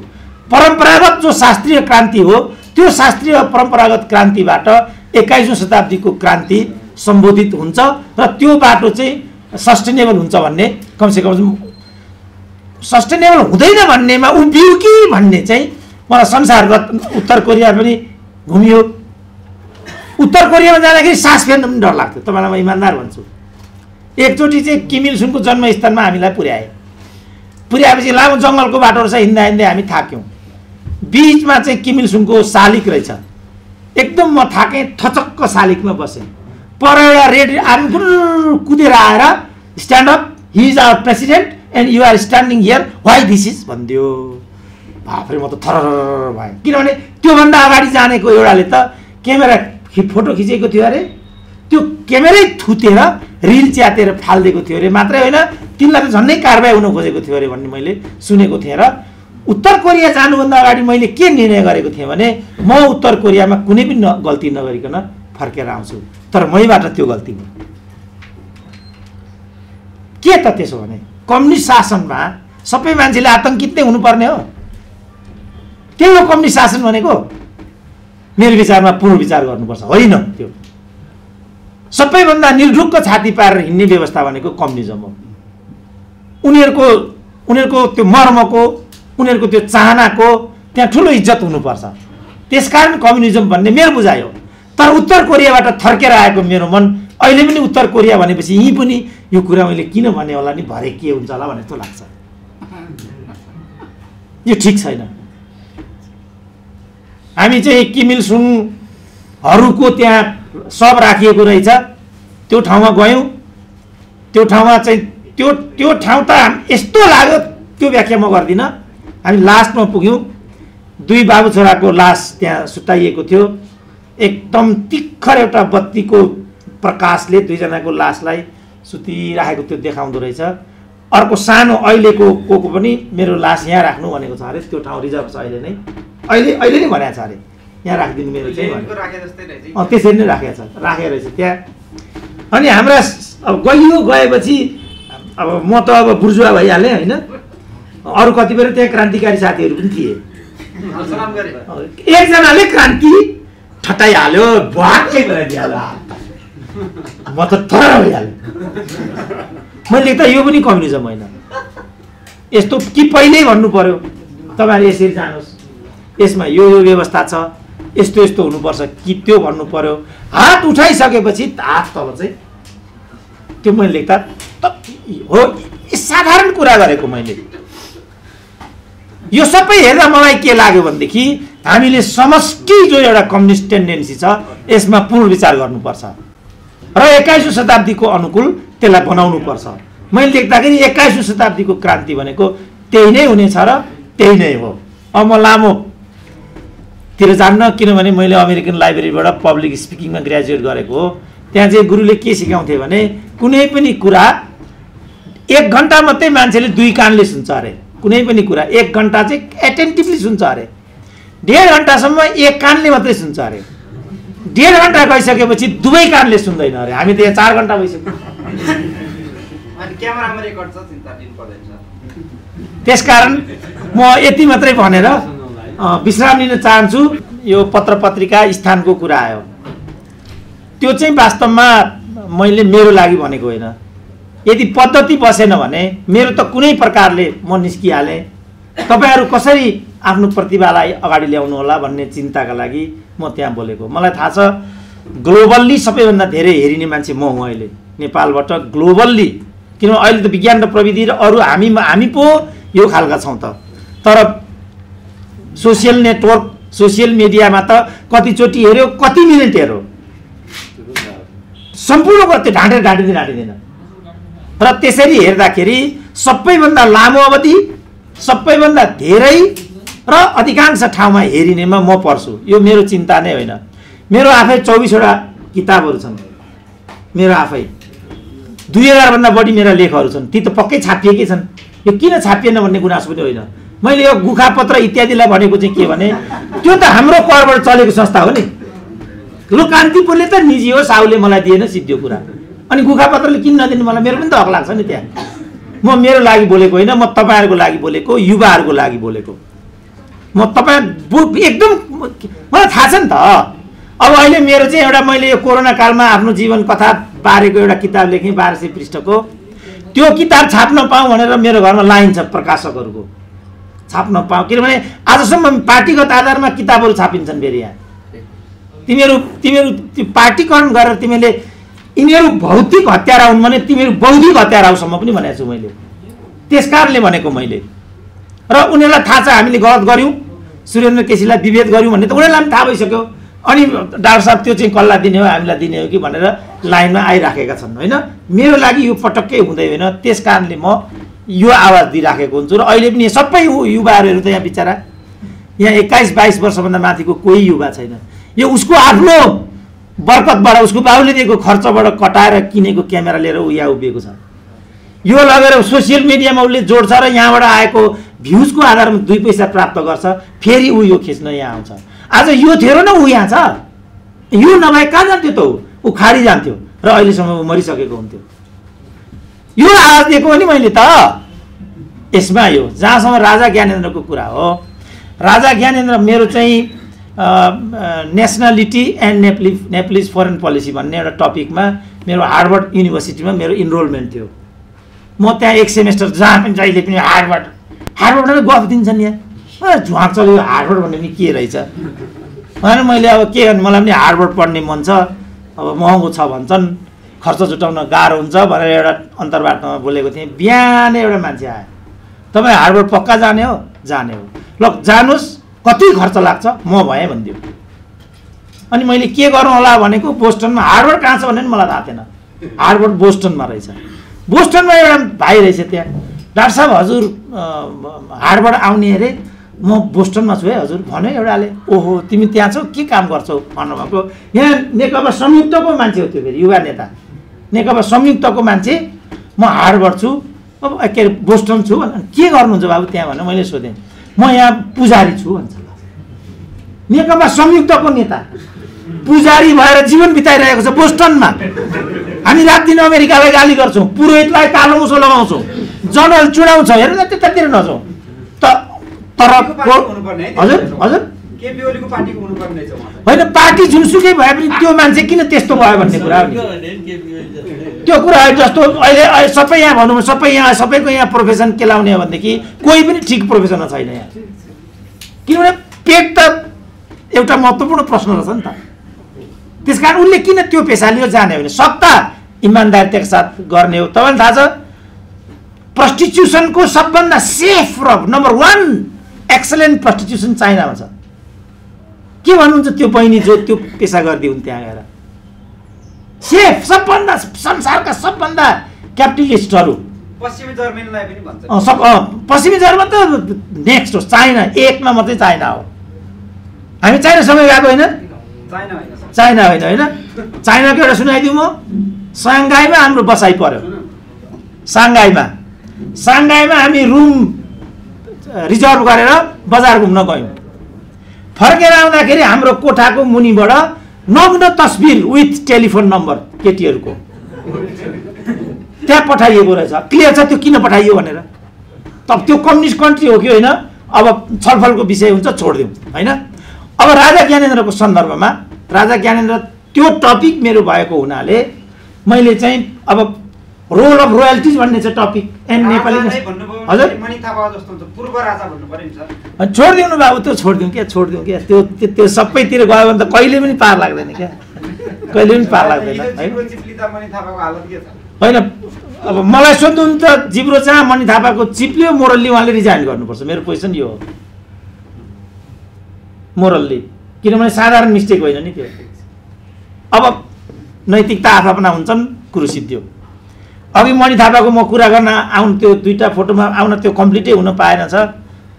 परम्परागत जो शास्त्रीय क्रान्ति हो, त्यो शास्त्रीय परम्परागत क्रान्तिबाट 21औं शताब्दीको क्रान्ति सम्बोधित हुन्छ र त्यो बाटो चाहिँ सस्टेनेबल हुन्छ भन्ने, कमसेकम सस्टेनेबल हुँदैन भन्नेमा उभियो कि भन्ने चाहिँ मलाई संसारगत उत्तर कोरिया पनि घुमियो। उत्तर कोरियामा जाँदाखेरि सास फेर्न पनि डर लाग्थ्यो, तपाईँलाई म इमान्दार भन्छु। एकचोटि चाहिँ किम इल सुनको जन्मस्थानमा हामीलाई पुर्याएपछि लामो जङ्गलको बाटो रहेछ, हिँड्दा हिँड्दै हामी थाक्यौँ। बीचमा चाहिँ किम इल सुङको शालिक रहेछ, एकदम म थाकेँ, थचक्क शालिकमा बसेँ, पर एउटा रेड आर्मी कुदेर आएर stand up, he is our president and you are standing here, why this is भनिदियो। बाफ्रे म त थरर भएँ, किनभने त्योभन्दा अगाडि जानेको एउटाले त क्यामेरा फोटो खिचेको थियो अरे, त्यो क्यामेरै थुतेर रिल च्यातेर फालिदिएको थियो अरे, मात्रै होइन तिनलाई त झन्डै कारबाही हुन खोजेको थियो अरे भन्ने मैले सुनेको थिएँ। र उत्तर कोरिया जानुभन्दा अगाडि मैले के निर्णय गरेको थिएँ भने म उत्तर कोरियामा कुनै पनि गल्ती नगरिकन फर्केर आउँछु, तर मैबाट त्यो गल्ती भयो। के त त्यसो भने कम्युनिस्ट शासनमा सबै मान्छेले आतंकित नै हुनुपर्ने हो? त्यही हो कम्युनिस्ट शासन भनेको? मेरो विचारमा पुनर्विचार गर्नुपर्छ। होइन, त्यो सबैभन्दा निर्ढुक्क छाती पारेर हिँड्ने व्यवस्था भनेको कम्युनिजम हो। उनीहरूको त्यो मर्मको, उनीहरूको त्यो चाहनाको त्यहाँ ठुलो इज्जत हुनुपर्छ। त्यसकारण कम्युनिजम भन्ने मेरो बुझाइ हो। तर उत्तर कोरियाबाट थर्केर आएको मेरो मन अहिले पनि उत्तर कोरिया भनेपछि यहीँ पनि यो कुरा मैले किन भने होला नि, भरे के हुन्छ होला भने जस्तो लाग्छ। यो ठिक छैन। हामी चाहिँ किम इल सुङहरूको त्यहाँ सब राखिएको रहेछ, त्यो ठाउँमा गयौँ। त्यो ठाउँमा चाहिँ त्यो ठाउँ त यस्तो लाग्यो, त्यो व्याख्या म गर्दिनँ। हामी लास्टमा पुग्यौँ, 2 बाबु छोराको लास त्यहाँ सुताइएको थियो। एकदम तिखर एउटा बत्तीको प्रकाशले 2 जनाको लासलाई सुतिराखेको त्यो देखाउँदो रहेछ। अर्को सानो अहिलेको को पनि मेरो लास यहाँ राख्नु भनेको छ अरे, त्यो ठाउँ रिजर्भ छ अहिले नै, अहिले नै भनेको छ अरे, यहाँ राखिदिनु मेरो चाहिँ त्यसरी नै राखेको छ, राखेको रहेछ त्यहाँ। अनि हाम्रा अब गएपछि अब म त अब बुर्जुवा भइहालेँ होइन, अरू कतिपय त्यहाँ क्रान्तिकारी साथीहरू पनि थिए। एकजनाले क्रान्ति ठटाइहाल्यो, भ्वाक्कै बनाइदिइहाल्यो, म त थर भइहालेँ। मैले त यो पनि कम्युनिजम होइन, यस्तो कि पहिल्यै भन्नु पर्यो तपाईँहरू यसरी जानुहोस्, यसमा यो व्यवस्था छ, यस्तो यस्तो हुनुपर्छ कि त्यो भन्नु पर्यो। हात उठाइसकेपछि हात तल चाहिँ त्यो मैले लेख्दा हो, साधारण कुरा गरेको मैले। यो सबै हेर्दा मलाई के लाग्यो भनेदेखि हामीले समष्टि जो एउटा कम्युनिस्ट टेन्डेन्सी छ यसमा पुनर्विचार गर्नुपर्छ र 21औं शताब्दीको अनुकूल त्यसलाई बनाउनु पर्छ। मैले देख्दाखेरि 21औं शताब्दीको क्रान्ति भनेको त्यही नै हुनेछ र त्यही नै हो। अब म लामोतिर जान्न, किनभने मैले अमेरिकन लाइब्रेरीबाट पब्लिक स्पिकिङमा ग्रेजुएट गरेको हो। त्यहाँ चाहिँ गुरुले के सिकाउँथे भने कुनै पनि कुरा 1 घन्टा मात्रै मान्छेले 2 कानले सुन्छ अरे, कुनै पनि कुरा 1 घन्टा चाहिँ एटेन्टिभली सुन्छ अरे, 1.5 घन्टासम्म 1 कानले मात्रै सुन्छ अरे, 1.5 घन्टा गइसकेपछि 2 कानले सुन्दैन अरे। हामी त यहाँ 4 घन्टा भइसक्यो। त्यसकारण म यति मात्रै भनेर विश्राम लिन चाहन्छु। यो पत्र पत्रिका स्थानको कुरा आयो, त्यो चाहिँ वास्तवमा मैले मेरो लागि भनेको होइन। यदि पद्धति बसेन भने मेरो त कुनै प्रकारले म निस्किहालेँ। तपाईहरू कसरी आफ्नो प्रतिभालाई अगाडि ल्याउनु होला भन्ने चिन्ताका लागि म त्यहाँ बोलेको। मलाई थाहा छ ग्लोबल्ली सबैभन्दा धेरै हेरिने मान्छे म हुँ अहिले नेपालबाट, ग्लोबल्ली। किनभने अहिले त विज्ञान र प्रविधि र अरू हामी पो यो खालका छौँ त। तर सोसियल नेटवर्क, सोसियल मिडियामा त कतिचोटि हेऱ्यो, कति मिनट हेऱ्यो, सम्पूर्ण त्यो ढाँटिँदैन। र त्यसरी हेर्दाखेरि सबैभन्दा लामो अवधि, सबैभन्दा धेरै र अधिकांश ठाउँमा हेरिनेमा म पर्छु। यो मेरो चिन्ता नै होइन। मेरो आफै 24वटा किताबहरू छन्, मेरो आफै 2000 भन्दा बढी मेरा लेखहरू छन्, ती त पक्कै छापिएकै छन्। यो किन छापिएन भन्ने गुनासो पनि होइन। मैले यो गुखापत्र इत्यादिलाई भनेको चाहिँ के भने त्यो त हाम्रो करबाट चलेको संस्था हो नि। लु कान्तिपुरले त निजी हो, साउले मलाई दिएन, सिद्धो कुरा। अनि गुखापत्रले किन नदिनु मलाई? मेरो पनि त हक लाग्छ नि त्यहाँ। म मेरो लागि बोलेको होइन, म तपाईँहरूको लागि बोलेको, युवाहरूको लागि बोलेको। म तपाईँ एकदम मलाई थाहा छ नि त। अब अहिले मेरो चाहिँ एउटा मैले यो कोरोना कालमा आफ्नो जीवन कथा बारेको एउटा किताब लेखेँ 1200 पृष्ठको। त्यो किताब छाप्न पाऊँ भनेर मेरो घरमा लाइन छ प्रकाशकहरूको, छाप्न पाऊँ। किनभने आजसम्म पार्टीगत आधारमा किताबहरू छापिन्छन् फेरि यहाँ। तिमीहरू त्यो पार्टीकरण गरेर तिमीले यिनीहरू भौतिक हत्यारा हुन् भने तिमीहरू बौद्धिक हत्यारा होसम्म पनि भनेको छु मैले। त्यसकारणले भनेको मैले। र उनीहरूलाई थाहा छ हामीले गलत गऱ्यौँ, सुरेन्द्र केसीलाई विभेद गर्यौँ भन्ने त उनीहरूलाई पनि थाहा भइसक्यो। अनि डाक्टर साहब त्यो चाहिँ कसलाई दिने हो हामीलाई दिने हो कि भनेर लाइनमा आइराखेका छन् होइन। मेरो लागि यो पटक्कै हुँदै होइन, त्यस कारणले म यो आवाज दिइराखेको हुन्छु। र अहिले पनि सबै युवाहरू त यहाँ बिचरा यहाँ 21-22 वर्षभन्दा माथिको कोही युवा छैन। यो उसको आफ्नो बरकतबाट उसको बाबुले दिएको खर्चबाट कटाएर किनेको क्यामेरा लिएर ऊ यहाँ उभिएको छ। यो लगेर सोसियल मिडियामा उसले जोड्छ र यहाँबाट आएको भ्युजको आधारमा 2 पैसा प्राप्त गर्छ, फेरि ऊ यो खिच्न यहाँ आउँछ। आज यो थियो र न ऊ यहाँ छ, यो नभए कहाँ जान्थ्यो त ऊ खाडी जान्थ्यो र अहिलेसम्म ऊ मरिसकेको हुन्थ्यो। यो आवाज दिएको हो नि मैले त यसमा। यो जहाँसम्म राजा ज्ञानेन्द्रको कुरा हो, राजा ज्ञानेन्द्र मेरो चाहिँ nationality and Nepalese foreign policy भन्ने एउटा टपिकमा मेरो हार्वर्ड युनिभर्सिटीमा मेरो इनरोलमेन्ट थियो। म त्यहाँ 1 सेमेस्टर जहाँ पनि जहिले पनि हार्वर्डमा गफ दिन्छन् यहाँ झुवाक चल्यो हार्वर्ड भन्ने नि के रहेछ भनेर मैले अब के गर्नु, मलाई पनि हार्वर्ड पढ्ने मन छ, अब महँगो छ भन्छन्, खर्च जुटाउन गाह्रो हुन्छ भनेर एउटा अन्तर्वार्तामा बोलेको थिएँ। बिहानै एउटा मान्छे आयो, तपाईँ हार्वर्ड पक्का जाने हो? जाने हो, ल जानुहोस्, कति खर्च लाग्छ? म भएँ भनिदियो। अनि मैले के गर्नु होला भनेको बोस्टनमा, हार्वर्ड कहाँ छ भन्ने मलाई थाहा थिएन, हार्वर्ड बोस्टनमा रहेछ। बोस्टनमा एउटा भाइ रहेछ त्यहाँ, डाक्टर साहब हजुर हार्वर्ड आउने अरे, म बोस्टनमा छु है हजुर भन्यो एउटाले। ओहो तिमी त्यहाँ छौ, के काम गर्छौ भन्नुभएको। यहाँ नेकपा संयुक्तको मान्छे हो त्यो, फेरि युवा नेता नेकपा संयुक्तको मान्छे, म हार्वर्ड छु, अब के अरे बोस्टन छु भन्छ। के गर्नुहुन्छ बाबु त्यहाँ भनेर मैले सोधेँ। म यहाँ पुजारी छु भन्छ। नेकपा संयुक्तको नेता पुजारी भएर जीवन बिताइरहेको छ बोस्टनमा। हामी रात दिन अमेरिकालाई गाली गर्छौँ, पुरोहितलाई कालो मुसो लगाउँछौँ, जनरल चुडाउँछ, हेर्नु न त्यतातिर नजाउँ। तर हजुर हजुर होइन, पार्टी जुनसुकै भए पनि त्यो मान्छे किन त्यस्तो भयो भन्ने कुरा हो। त्यो कुरा जस्तो अहिले सबै यहाँ भनौँ, सबै यहाँ सबैको यहाँ प्रोफेसन केलाउने हो भनेदेखि कोही पनि ठिक प्रोफेसनमा छैन यहाँ। किनभने पेट त एउटा महत्त्वपूर्ण प्रश्न रहेछ नि त। त्यस कारण उसले किन त्यो पेसा लियो जाने भने सत्ता इमान्दारिताका साथ गर्ने हो। तपाईँलाई थाहा छ प्रस्टिट्युसनको सबभन्दा सेफ र नम्बर 1 एक्सलेन्ट प्रस्टिट्युसन चाइनामा छ। के भन्नुहुन्छ त्यो बहिनी जो त्यो पेसा गर्दै हुन् त्यहाँ गएर, सेफ सबभन्दा संसारका सबभन्दा क्यापिटलिस्टहरू पश्चिमी जर्मनीलाई पनि भन्छ। पश्चिमी जर्मन त नेक्स्ट हो, चाइना 1मा मात्रै चाइना हो। हामी चाइनासँग गएको होइन, चाइना होइन होइन। चाइनाको एउटा सुनाइदिउँ म, साङ्घाईमा हाम्रो बसाइ पर्यो। साङ्घाईमा हामी रुम रिजर्भ गरेर बजार घुम्न गयौँ। फर्केर आउँदाखेरि हाम्रो कोठाको मुनिबाट नग्न तस्बिर विथ टेलिफोन नम्बर केटीहरूको त्यहाँ पठाइएको रहेछ। क्लियर छ त्यो किन पठाइयो भनेर। तब त्यो कम्युनिस्ट कन्ट्री हो कि होइन, अब छलफलको विषय हुन्छ, छोडिदिउँ होइन। अब राजा ज्ञानेन्द्रको सन्दर्भमा, राजा ज्ञानेन्द्र त्यो टपिक मेरो भएको हुनाले मैले चाहिँ अब रोल अफ रोयल्टिज भन्ने चाहिँ टपिक एन्ड नेपाली हजुर छोडिदिउँ बाबु, त्यो छोडिदिउँ क्या त्यो सबैतिर गयो भने त कहिले पनि पार लाग्दैन क्या, कहिले पनि पार लाग्दैन होइन। अब मलाई सोध्नु त जिब्रो चाहिँ मणि थापाको चिप्लियो मोरल्ली, उहाँले रिजाइन गर्नुपर्छ, मेरो पोजिसन यो हो मोरल्ली। किनभने साधारण मिस्टेक होइन नि त्यो। अब नैतिकता आफ्ना हुन्छन्, कुरो सिद्धियो। अघि मणि थापाको म कुरा गर्न आउनु, त्यो 2टा फोटोमा आउन त्यो कम्प्लिटै हुन पाएन छ।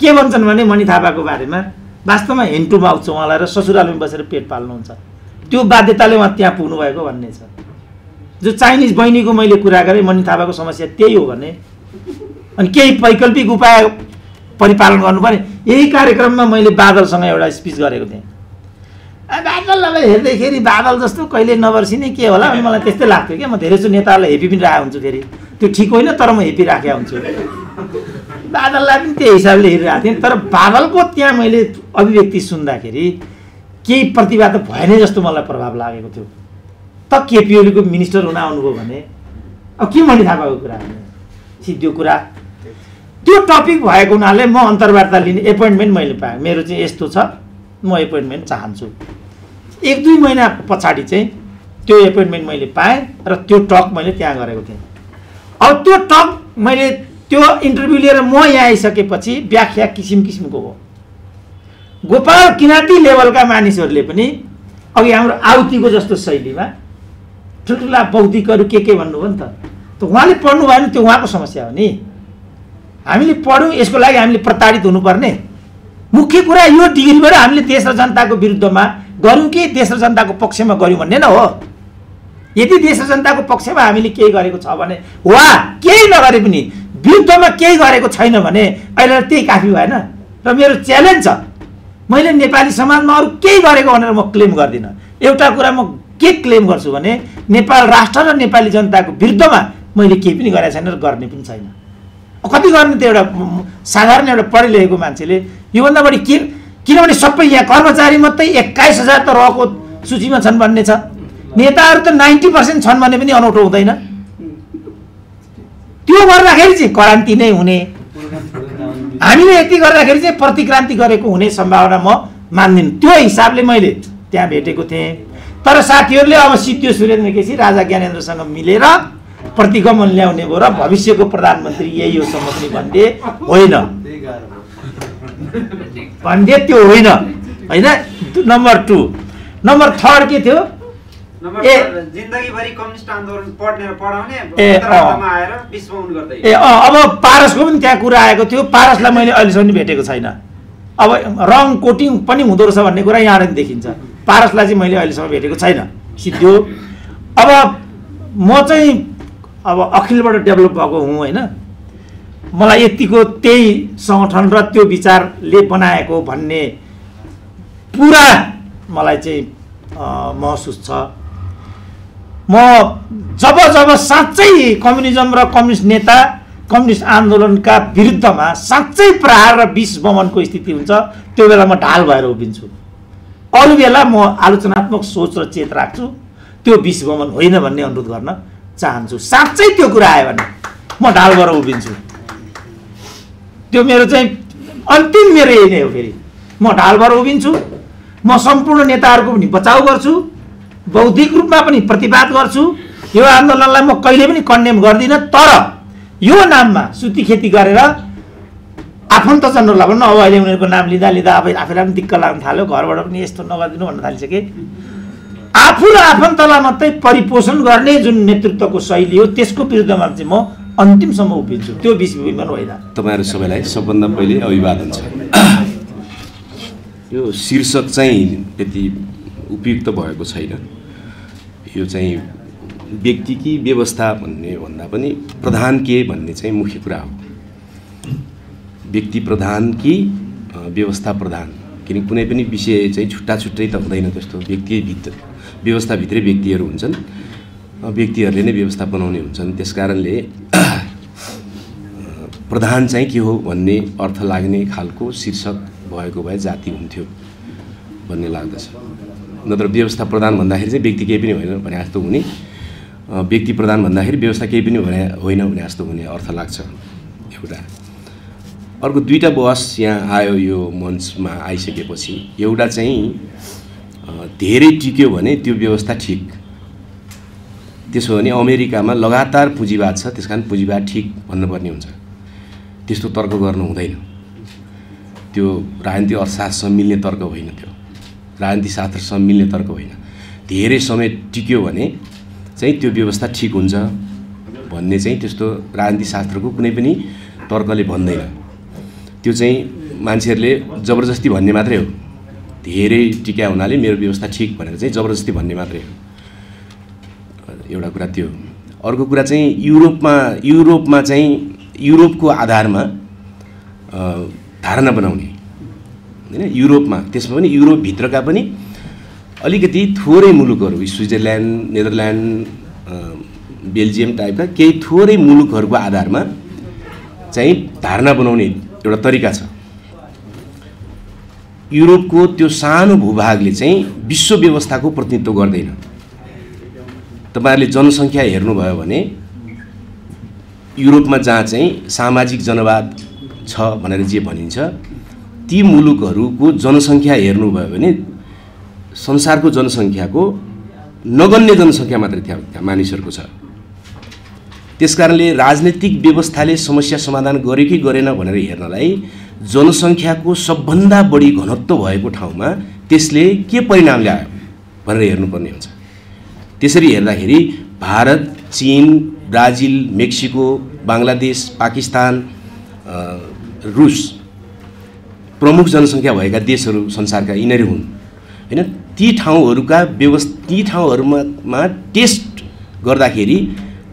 के भन्छन् भने मणि थापाको बारेमा वास्तवमा हेन्टु माउथ छ उहाँलाई र ससुरालमा बसेर पेट पाल्नुहुन्छ, त्यो बाध्यताले उहाँ त्यहाँ पुग्नु भएको भन्ने छ। जो चाइनिज बहिनीको मैले कुरा गरेँ, मणि थापाको समस्या त्यही हो भने अनि केही वैकल्पिक उपाय परिपालन गर्नुपर्ने। यही कार्यक्रममा मैले बादलसँग एउटा स्पिच गरेको थिएँ। बादललाई हेर्दैखेरि बादल जस्तो कहिले नबर्सिने के होला अनि मलाई त्यस्तै लाग्थ्यो क्या। म धेरैजसो नेताहरूलाई हेपी पनि राखेको हुन्छु, फेरि त्यो ठिक होइन तर म हेपी राखेको हुन्छु। बादललाई पनि त्यही हिसाबले हेरिरहेको थिएँ। तर बादलको त्यहाँ मैले अभिव्यक्ति सुन्दाखेरि केही प्रतिभा त भएन जस्तो मलाई प्रभाव लागेको थियो। त केपी ओलीको मिनिस्टर हुन आउनुभयो भने अब के मणि थापाको कुरा भने सिद्धो कुरा। त्यो टपिक भएको हुनाले म अन्तर्वार्ता लिने एपोइन्टमेन्ट मैले पाएँ। मेरो चाहिँ यस्तो छ, म एपोइन्टमेन्ट चाहन्छु। 1-2 महिना पछाडि चाहिँ त्यो एपोइन्टमेन्ट मैले पाएँ र त्यो टक मैले त्यहाँ गरेको थिएँ। अब त्यो टक मैले त्यो इन्टरभ्यू लिएर म यहाँ आइसकेपछि व्याख्या किसिम किसिमको हो। गोपाल किराँती लेभलका मानिसहरूले पनि अघि हाम्रो आउतीको जस्तो शैलीमा ठुल्ठुला बौद्धिकहरू के भन्नुभयो नि त उहाँले पढ्नु भयो भने त्यो उहाँको समस्या हो नि। हामीले पढ्यौँ, यसको लागि हामीले प्रताडित हुनुपर्ने? मुख्य कुरा यो डिग्रीबाट हामीले देश र जनताको विरुद्धमा गऱ्यौँ कि देश र जनताको पक्षमा गऱ्यौँ भन्ने न हो। यदि देश र जनताको पक्षमा हामीले केही गरेको छ भने वा केही नगरे पनि विरुद्धमा केही गरेको छैन भने अहिले त्यही काफी भएन। र मेरो च्यालेन्ज छ, मैले नेपाली समाजमा अरू केही गरेको भनेर म क्लेम गर्दिनँ। एउटा कुरा म के क्लेम गर्छु भने नेपाल राष्ट्र र नेपाली जनताको विरुद्धमा मैले केही पनि गरेको छैन र गर्ने पनि छैन। कति गर्ने त एउटा साधारण एउटा पढे लेखेको मान्छेले योभन्दा बढी के, किनभने सबै यहाँ कर्मचारी मात्रै 21,000 त रहेको सूचीमा छन् भन्ने छ। नेताहरू त 90% छन् भने पनि अनौठो हुँदैन। त्यो गर्दाखेरि चाहिँ क्रान्ति नै हुने, हामीले यति गर्दाखेरि चाहिँ प्रतिक्रान्ति गरेको हुने सम्भावना म मान्दिनँ। त्यो हिसाबले मैले त्यहाँ भेटेको थिएँ। तर साथीहरूले अब सिद्धि सुरेन्द्र केसी राजा ज्ञानेन्द्रसँग मिलेर प्रतिगमन ल्याउने भयो र भविष्यको प्रधानमन्त्री यही हो सम्म पनि भन्ने होइन, भन्ने त्यो होइन होइन। नम्बर 2 नम्बर 3 के थियो? जिन्दगीभरि कम्युनिस्ट आन्दोलन पढाउने आएर विश्वउन गर्दै। अब पारसको पनि त्यहाँ कुरा आएको थियो। पारसलाई मैले अहिलेसम्म भेटेको छैन। अब रङ कोटिङ पनि हुँदो रहेछ भन्ने कुरा यहाँबाट देखिन्छ। पारसलाई चाहिँ मैले अहिलेसम्म भेटेको छैन सिद्धो। अब म चाहिँ अब अखिलबाट डेभलप भएको हुँ होइन। मलाई यतिको त्यही सङ्गठन र त्यो विचारले बनाएको भन्ने पुरा मलाई चाहिँ महसुस छ। म जब साँच्चै कम्युनिजम र कम्युनिस्ट नेता कम्युनिस्ट आन्दोलनका विरुद्धमा साँच्चै प्रहार र विष बमनको स्थिति हुन्छ त्यो बेला म ढाल भएर उभिन्छु। अरू बेला म आलोचनात्मक सोच र चेत राख्छु। त्यो विष बमन होइन भन्ने अनुरोध गर्न चाहन्छु। साँच्चै त्यो कुरा आयो भने म ढाल भएर उभिन्छु। त्यो मेरो चाहिँ अन्तिम मेरो यही नै हो। फेरि म ढाल भएर उभिन्छु। म सम्पूर्ण नेताहरूको पनि बचाउ गर्छु, बौद्धिक रूपमा पनि प्रतिवाद गर्छु। यो आन्दोलनलाई म कहिले पनि कन्डेम गर्दिनँ। तर यो नाममा सुती खेती गरेर आफन्तजनहरूलाई भन्नु, अब अहिले उनीहरूको नाम लिँदा अब आफैलाई पनि दिक्क लाग्न थाल्यो। घरबाट पनि यस्तो नगरिदिनु भन्न थालिसके। आफू र आफन्तलाई मात्रै परिपोषण गर्ने जुन नेतृत्वको शैली हो त्यसको विरुद्धमा चाहिँ म अन्तिमसम्म उभिन्छु। त्यो विषयमा होइन। तपाईँहरू सबैलाई सबभन्दा पहिले अभिवादन छ। यो शीर्षक चाहिँ त्यति उपयुक्त भएको छैन। यो चाहिँ व्यक्ति कि व्यवस्था भन्ने भन्दा पनि प्रधान के भन्ने चाहिँ मुख्य कुरा हो। व्यक्ति प्रधान कि व्यवस्था प्रधान, किन कुनै पनि विषय चाहिँ छुट्टा छुट्टै त हुँदैन। त्यस्तो व्यक्तिभित्र व्यवस्थाभित्रै व्यक्तिहरू हुन्छन्, व्यक्तिहरूले नै व्यवस्था बनाउने हुन्छन्। त्यस कारणले प्रधान चाहिँ के हो भन्ने अर्थ लाग्ने खालको शीर्षक भएको भए जाति हुन्थ्यो भन्ने लाग्दछ। नत्र व्यवस्था प्रधान भन्दाखेरि चाहिँ व्यक्ति केही पनि होइन भने जस्तो हुने, व्यक्ति प्रधान भन्दाखेरि व्यवस्था केही पनि होइन भने जस्तो हुने अर्थ लाग्छ एउटा। अर्को दुईवटा बहस यहाँ आयो यो मञ्चमा आइसकेपछि। एउटा चाहिँ धेरै टिक्यो भने त्यो व्यवस्था ठिक, त्यसो भने अमेरिकामा लगातार पुँजीवाद छ त्यस कारण पुँजीवाद ठिक भन्नुपर्ने हुन्छ। त्यस्तो तर्क गर्नु हुँदैन। त्यो राजनीतिक अर्थशास्त्रसँग मिल्ने तर्क होइन। त्यो राजनीतिक शास्त्रसँग मिल्ने तर्क होइन। धेरै समय टिक्यो भने चाहिँ त्यो व्यवस्था ठिक हुन्छ भन्ने चाहिँ त्यस्तो राजनीतिक शास्त्रको कुनै पनि तर्कले भन्दैन। त्यो चाहिँ मान्छेहरूले जबरजस्ती भन्ने मात्रै हो। धेरै टिका हुनाले मेरो व्यवस्था ठिक भनेर चाहिँ जबरजस्ती भन्ने मात्रै हो। एउटा कुरा त्यो। अर्को कुरा चाहिँ युरोपमा चाहिँ युरोपको आधारमा धारणा बनाउने होइन। युरोपमा, त्यसमा पनि युरोपभित्रका पनि अलिकति थोरै मुलुकहरू, स्विजरल्यान्ड, नेदरल्यान्ड, बेल्जियम टाइपका केही थोरै मुलुकहरूको आधारमा चाहिँ धारणा बनाउने एउटा तरिका छ। युरोपको त्यो सानो भूभागले चाहिँ विश्व व्यवस्थाको प्रतिनिधित्व गर्दैन। तपाईँहरूले जनसङ्ख्या हेर्नुभयो भने युरोपमा जहाँ चाहिँ सामाजिक जनवाद छ भनेर जे भनिन्छ, ती मुलुकहरूको जनसङ्ख्या हेर्नुभयो भने संसारको जनसङ्ख्याको नगन्य जनसङ्ख्या मात्रै त्यहाँ मानिसहरूको छ। त्यसकारणले राजनीतिक व्यवस्थाले समस्या समाधान गर्यो कि गरेन भनेर हेर्नलाई जनसङ्ख्याको सबभन्दा बढी घनत्व भएको ठाउँमा त्यसले के परिणाम ल्यायो भनेर हेर्नुपर्ने हुन्छ। त्यसरी हेर्दाखेरि भारत, चीन, ब्राजिल, मेक्सिको, बङ्गलादेश, पाकिस्तान, रुस प्रमुख जनसङ्ख्या भएका देशहरू संसारका यिनीहरू हुन् हैन। ती ठाउँहरूमा टेस्ट गर्दाखेरि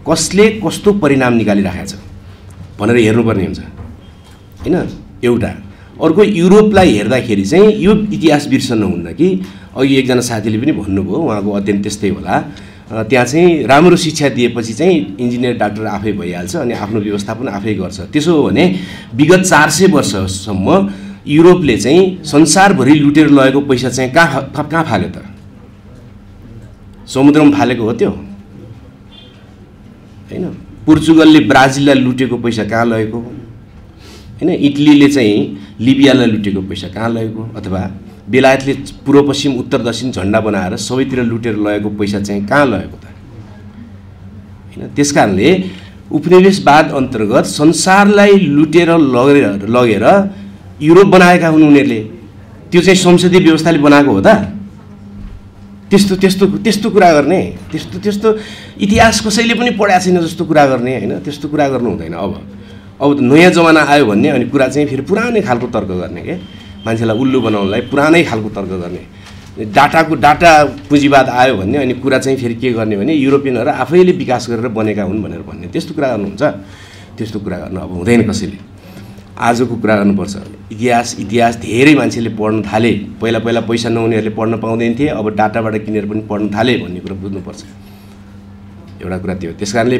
कसले कस्तो परिणाम निकालिरहेको छ भनेर हेर्नुपर्ने हुन्छ हैन। एउटा अर्को युरोपलाई हेर्दाखेरि चाहिँ यो इतिहास बिर्सनु हुन्न कि अघि एकजना साथीले पनि भन्नुभयो, उहाँको अध्ययन त्यस्तै होला, त्यहाँ चाहिँ राम्रो शिक्षा दिएपछि चाहिँ इन्जिनियर डाक्टर आफै भइहाल्छ अनि आफ्नो व्यवस्थापन आफै गर्छ। त्यसो हो भने विगत 400 वर्षसम्म युरोपले चाहिँ संसारभरि लुटेर लगेको पैसा चाहिँ कहाँ फाल्यो त? समुद्रमा फालेको हो त्यो हैन। पोर्चुगलले ब्राजिललाई लुटेको पैसा कहाँ लगेको हैन। इटलीले चाहिँ लिबियालाई लुटेको पैसा कहाँ लगेको, अथवा बेलायतले पूर्व पश्चिम उत्तर दक्षिण झन्डा बनाएर सबैतिर लुटेर लगेको पैसा चाहिँ कहाँ लगेको त हैन। त्यसकारणले उपनिवेशवाद अन्तर्गत संसारलाई लुटेर लगेर युरोप बनाएका हुन् उनीहरूले। त्यो चाहिँ संसदीय व्यवस्थाले बनाएको हो त? त्यस्तो कुरा गर्ने, त्यस्तो इतिहास कसैले पनि पढाएको छैन जस्तो कुरा गर्ने हैन। त्यस्तो कुरा गर्नु हुँदैन। अब नयाँ जमाना आयो भन्ने अनि कुरा चाहिँ फेरि पुरानै खालको तर्क गर्ने के, मान्छेलाई उल्लु बनाउनलाई पुरानै खालको तर्क गर्ने। डाटा पुँजीवाद आयो भन्ने अनि कुरा चाहिँ फेरि के गर्ने भने युरोपियनहरू आफैले विकास गरेर बनेका हुन् भनेर भन्ने, त्यस्तो कुरा गर्नुहुन्छ। त्यस्तो कुरा गर्नु अब हुँदैन कसैले। आजको कुरा गर्नुपर्छ। इतिहास धेरै मान्छेले पढ्न थाले। पहिला पैसा नहुनेहरूले पढ्न पाउँदैन थिए, अब डाटाबाट किनेर पनि पढ्न थाले भन्ने कुरा बुझ्नुपर्छ। एउटा कुरा त्यो। त्यसकारणले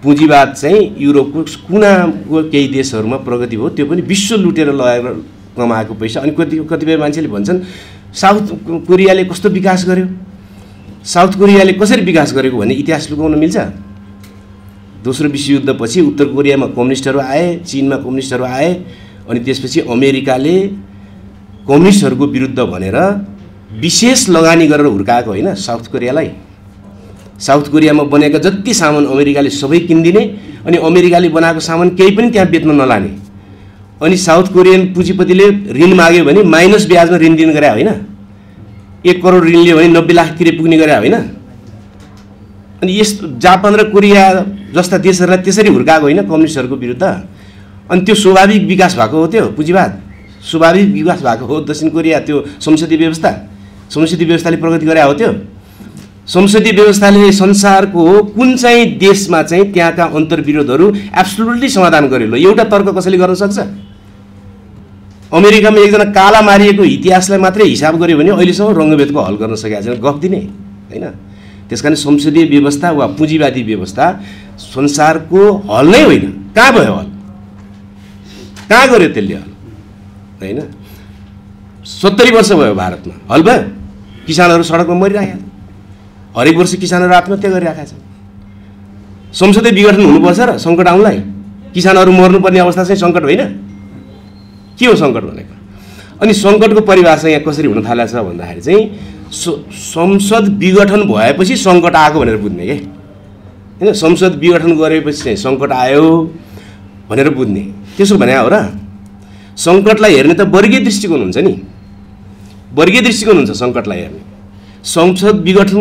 पुँजीवाद चाहिँ युरोपको कुनाको केही देशहरूमा प्रगति भयो, त्यो पनि विश्व लुटेर लगेर कमाएको पैसा। अनि कतिपय मान्छेले भन्छन् साउथ कोरियाले कस्तो विकास गर्यो, साउथ कोरियाले कसरी विकास गरेको भन्ने इतिहास लुकाउन मिल्छ? दोस्रो विश्वयुद्धपछि उत्तर कोरियामा कम्युनिस्टहरू आए, चीनमा कम्युनिस्टहरू आए, अनि त्यसपछि अमेरिकाले कम्युनिस्टहरूको विरुद्ध भनेर विशेष लगानी गरेर हुर्काएको होइन साउथ कोरियालाई। साउथ कोरियामा बनेका जति सामान अमेरिकाले सबै किनिदिने, अनि अमेरिकाले बनाएको सामान केही पनि त्यहाँ बेच्न नलाने। अनि साउथ कोरियन पुँजीपतिले ऋण माग्यो भने माइनस ब्याजमा ऋण दिने गरे होइन। 1 करोड ऋण लियो भने 90 लाखतिर पुग्ने गरे होइन। अनि यस्तो जापान र कोरिया जस्ता देशहरूलाई त्यसरी हुर्काएको होइन कम्युनिस्टहरूको विरुद्ध। अनि त्यो स्वाभाविक विकास भएको हो, त्यो पुँजीवाद स्वाभाविक विकास भएको हो। दक्षिण कोरिया त्यो संसदीय व्यवस्थाले प्रगति गरे हो। त्यो संसदीय व्यवस्थाले संसारको कुन चाहिँ देशमा चाहिँ त्यहाँका अन्तर्विरोधहरू एब्सोल्युटली समाधान गर्यो? ल एउटा तर्क कसैले गर्न सक्छ? अमेरिकामा एकजना काला मारिएको इतिहासलाई मात्रै हिसाब गर्यो भने अहिलेसम्म रङ्गभेदको हल गर्न सकेको छैन, गफ दिने होइन। त्यसकारण संसदीय व्यवस्था वा पुँजीवादी व्यवस्था संसारको हल नै होइन। कहाँ भयो हल? कहाँ गर्यो त्यसले हल होइन? 70 वर्ष भयो भारतमा, हल भयो? किसानहरू सडकमा मरिरहेका, हरेक वर्ष किसानहरू आत्महत्या गरिरहेका छन्। संसदीय विघटन हुनुपर्छ र सङ्कट आउनलाई? किसानहरू मर्नुपर्ने अवस्था चाहिँ सङ्कट होइन? के हो सङ्कट भनेको? अनि सङ्कटको परिभाषा यहाँ कसरी हुन थालेको छ भन्दाखेरि चाहिँ संसद विघटन भएपछि सङ्कट आएको भनेर बुझ्ने के होइन। संसद विघटन गरेपछि चाहिँ सङ्कट आयो भनेर बुझ्ने, त्यसो भने हो र? सङ्कटलाई हेर्ने त वर्गीय दृष्टिकोण हुन्छ नि, वर्गीय दृष्टिकोण हुन्छ सङ्कटलाई हेर्ने। संसद विघटन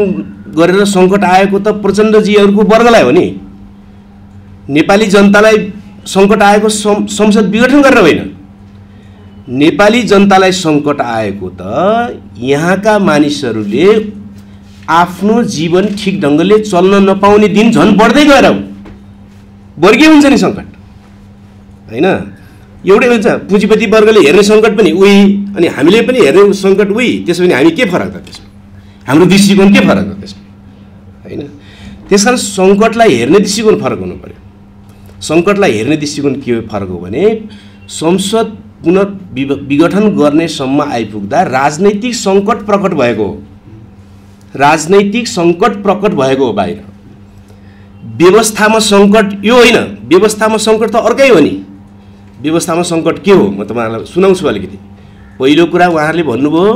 गरेर सङ्कट आएको त प्रचण्डजीहरूको वर्गलाई हो नि। नेपाली जनतालाई सङ्कट आएको संसद विघटन गरेर होइन, नेपाली जनतालाई सङ्कट आएको त यहाँका मानिसहरूले आफ्नो जीवन ठिक ढङ्गले चल्न नपाउने दिन झन् बढ्दै गएर हो। वर्गीय हुन्छ नि सङ्कट होइन, एउटै हुन्छ। पुँजीपति वर्गले हेर्ने सङ्कट पनि उही अनि हामीले पनि हेर्ने सङ्कट उही। त्यसो भने हामी के फरक त? त्यसमा हाम्रो दृष्टिकोण के फरक हो त्यसमा होइन? त्यसकारण सङ्कटलाई हेर्ने दृष्टिकोण फरक हुनु पर्यो। सङ्कटलाई हेर्ने दृष्टिकोण के फरक हो भने संसद पुनर्विघटन गर्नेसम्म आइपुग्दा राजनैतिक सङ्कट प्रकट भएको हो, राजनैतिक सङ्कट प्रकट भएको हो। बाहिर व्यवस्थामा सङ्कट यो होइन, व्यवस्थामा सङ्कट त अर्कै हो नि। व्यवस्थामा सङ्कट के हो म तपाईँहरूलाई सुनाउँछु अलिकति। पहिलो कुरा उहाँहरूले भन्नुभयो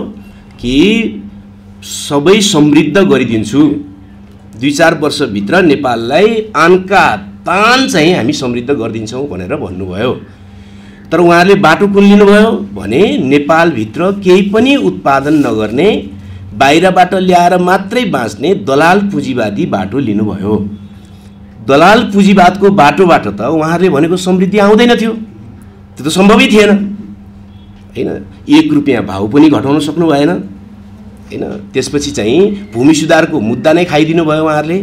कि सबै समृद्ध गरिदिन्छु, 2-4 वर्षभित्र नेपाललाई आनका तान चाहिँ हामी समृद्ध गरिदिन्छौँ भनेर भन्नुभयो। तर उहाँहरूले बाटो कुन लिनुभयो भने नेपालभित्र केही पनि उत्पादन नगर्ने, बाहिरबाट ल्याएर मात्रै बाँच्ने दलाल पुँजीवादी बाटो लिनुभयो। दलाल पुँजीवादको बाटोबाट त उहाँहरूले भनेको समृद्धि आउँदैन थियो, त्यो त सम्भवै थिएन हैन। 1 रुपैयाँ भाउ पनि घटाउन सक्नु भएन हैन। त्यसपछि चाहिँ भूमि सुधारको मुद्दा नै खाइदिनु भयो उहाँहरूले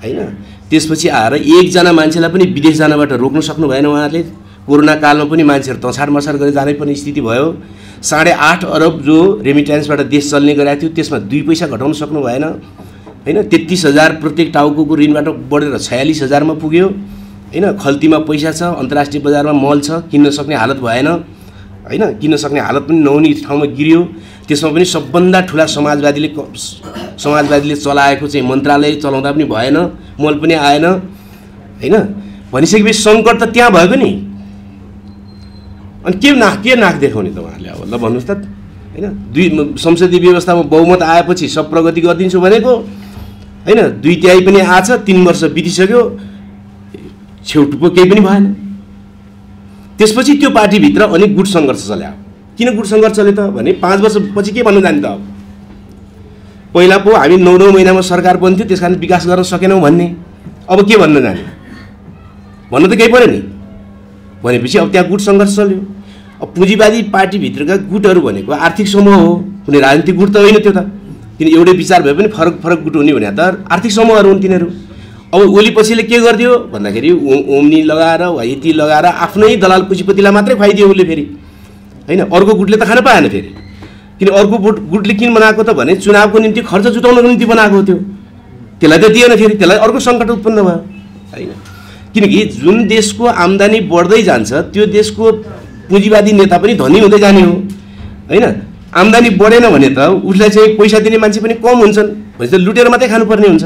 हैन। त्यसपछि आएर एकजना मान्छेलाई पनि विदेश जानबाट रोक्न सक्नु भएन उहाँहरूले। कोरोना कालमा पनि मान्छेहरू तछाड मछाड गरेर जानै पर्ने स्थिति भयो। 8.5 अरब जो रेमिट्यान्सबाट देश चल्ने गरेको थियो त्यसमा 2 पैसा घटाउन सक्नु भएन हैन। 33,000 प्रत्येक टाउको ऋणबाट बढेर 46,000 मा पुग्यो हैन। खल्तीमा पैसा छ, अन्तर्राष्ट्रिय बजारमा मल छ, किन्न सक्ने हालत भएन हैन। किन्न सक्ने हालत पनि नहुने ठाउँमा गिरियो। त्यसमा पनि सबभन्दा ठुला समाजवादीले चलाएको चाहिँ मन्त्रालय चलाउँदा पनि भएन, मल पनि आएन हैन। भनिसकेपछि सङ्कट त त्यहाँ भएको नि। अनि के नाक देखाउने त उहाँहरूले? अब ल भन्नुहोस् त हैन। संसदीय व्यवस्थामा बहुमत आएपछि सब प्रगति गरिदिन्छु भनेको हैन। 2/3 पनि आछ, 3 वर्ष बितिसक्यो, छेउटु पो केही पनि भएन। त्यसपछि त्यो पार्टीभित्र अनेक गुट सङ्घर्ष चल्यो। किन गुट सङ्घर्ष चल्यो त भने 5 वर्षपछि के भन्न जाने त? अब पहिला पो हामी 9 महिनामा सरकार बन्थ्यो, त्यसकारण विकास गर्न सकेनौँ भन्ने। अब के भन्न जाने? भन्न त केही पऱ्यो नि। भनेपछि अब त्यहाँ गुट सङ्घर्ष चल्यो। अब पुँजीवादी पार्टीभित्रका गुटहरू भनेको आर्थिक समूह हो, कुनै राजनीतिक गुट त होइन त्यो त। किन एउटै विचार भए पनि फरक फरक गुट हुने भने त आर्थिक समूहहरू हुन् तिनीहरू। अब ओली पछिले के गरिदियो भन्दाखेरि ओम्नी लगाएर वा यति लगाएर आफ्नै दलाल पुँजीपतिलाई मात्रै खुवाइदियो उसले फेरि हैन। अर्को गुटले त खान पाएन फेरि। किन अर्को गुटले किन बनाएको त भने चुनावको निम्ति खर्च जुटाउनको निम्ति बनाएको थियो, त्यसलाई त दिएन फेरि, त्यसलाई अर्को सङ्कट उत्पन्न भयो हैन। किनकि जुन देशको आम्दानी बढ्दै जान्छ त्यो देशको पुँजीवादी नेता पनि धनी हुँदै जाने हो हैन। आम्दानी बढेन भने त उसलाई चाहिँ पैसा दिने मान्छे पनि कम हुन्छन्, भनेपछि त लुटेर मात्रै खानुपर्ने हुन्छ।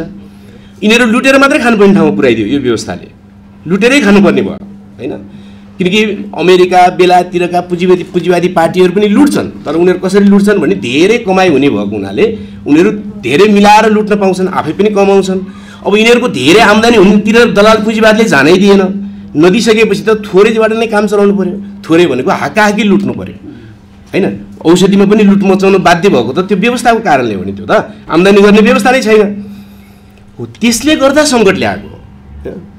यिनीहरू लुटेर मात्रै खानुपर्ने ठाउँमा पुर्याइदियो यो व्यवस्थाले, लुटेरै खानुपर्ने भयो हैन। किनकि अमेरिका बेलायततिरका पुँजीवादी पार्टीहरू पनि लुट्छन्, तर उनीहरू कसरी लुट्छन् भने धेरै कमाइ हुने भएको हुनाले उनीहरू धेरै मिलाएर लुट्न पाउँछन्, आफै पनि कमाउँछन्। अब यिनीहरूको धेरै आम्दानी हुनेतिर दलाल पुँजीवादले जानै दिएन। नदिइसकेपछि त थोरैबाट नै काम चलाउनु पर्यो। थोरै भनेको हाकाहाकी लुट्नु पर्यो हैन। औषधिमा पनि लुट मचाउन बाध्य भएको त त्यो व्यवस्थाको कारणले हो नि। त्यो त आम्दानी गर्ने व्यवस्था नै छैन हो, त्यसले गर्दा सङ्कट ल्याएको।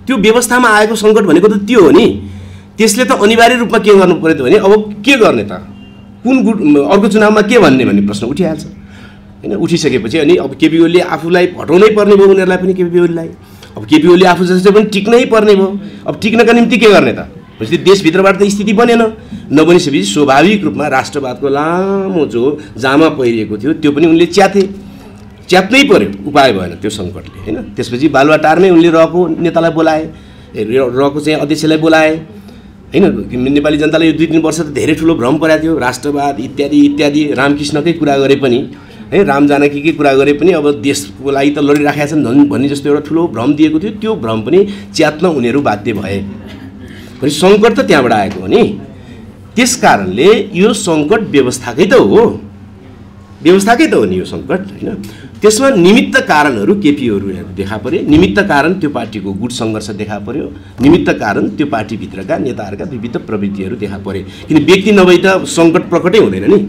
त्यो व्यवस्थामा आएको सङ्कट भनेको त त्यो हो नि। त्यसले त अनिवार्य रूपमा के गर्नु पर्यो त भने अब के गर्ने त, कुन गुट अर्को चुनावमा के भन्ने भन्ने प्रश्न उठिहाल्छ हैन। उठिसकेपछि अनि अब केपी ओलीले आफूलाई हटाउनै पर्ने भयो, उनीहरूलाई पनि केपी ओलीलाई। अब केपी ओली आफू जस्तै पनि टिक्नै पर्ने भयो। अब टिक्नका निम्ति के गर्ने त? भनेपछि देशभित्रबाट त स्थिति बनेन। नबनिसकेपछि स्वाभाविक रूपमा राष्ट्रवादको लामो जो जामा पहिरिएको थियो त्यो पनि उनले च्यात्नै पर्यो, उपाय भएन त्यो सङ्कटले हैन। त्यसपछि बालुवाटारमै उनले रहेको नेतालाई बोलाए, रहेको चाहिँ अध्यक्षलाई बोलाए हैन। नेपाली जनतालाई यो 2-3 वर्ष त धेरै ठुलो भ्रम परेको थियो, राष्ट्रवाद इत्यादि इत्यादि रामकृष्णकै कुरा गरे पनि है, राम जानकीकै कुरा गरे पनि अब देशको लागि त लडिराखेका छन् भन्ने जस्तो एउटा ठुलो भ्रम दिएको थियो। त्यो भ्रम पनि च्यात्न उनीहरू बाध्य भए। भने सङ्कट त त्यहाँबाट आएको हो नि। त्यस कारणले यो सङ्कट व्यवस्थाकै त हो, व्यवस्थाकै त हो नि यो सङ्कट हैन। त्यसमा निमित्त कारणहरू केपीहरू देखा परे, निमित्त कारण त्यो पार्टीको गुट सङ्घर्ष देखा पर्यो, निमित्त कारण त्यो पार्टीभित्रका नेताहरूका विविध प्रवृत्तिहरू देखा परे। किन व्यक्ति नभई त सङ्कट प्रकटै हुँदैन नि।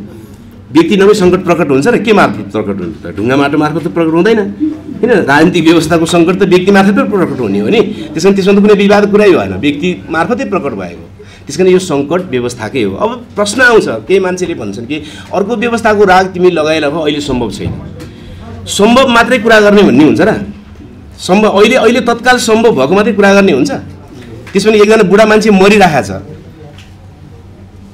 व्यक्ति नभई सङ्कट प्रकट हुन्छ र के मार्फत प्रकट हुन्छ त? ढुङ्गा माटो मार्फत त प्रकट हुँदैन हैन। राजनीतिक व्यवस्थाको सङ्कट त व्यक्ति मार्फतै प्रकट हुने हो नि। त्यसमा त कुनै विवाद कुरै भएन, व्यक्ति मार्फतै प्रकट भएको। त्यस कारण यो सङ्कट व्यवस्थाकै हो। अब प्रश्न आउँछ, केही मान्छेले भन्छन् कि अर्को व्यवस्थाको राग तिमी लगाएर अब अहिले सम्भव छैन, सम्भव मात्रै कुरा गर्ने भन्ने हुन्छ र? सम्भव अहिले तत्काल सम्भव भएको मात्रै कुरा गर्ने हुन्छ? त्यसमा एकजना बुढा मान्छे मरिराखेको छ,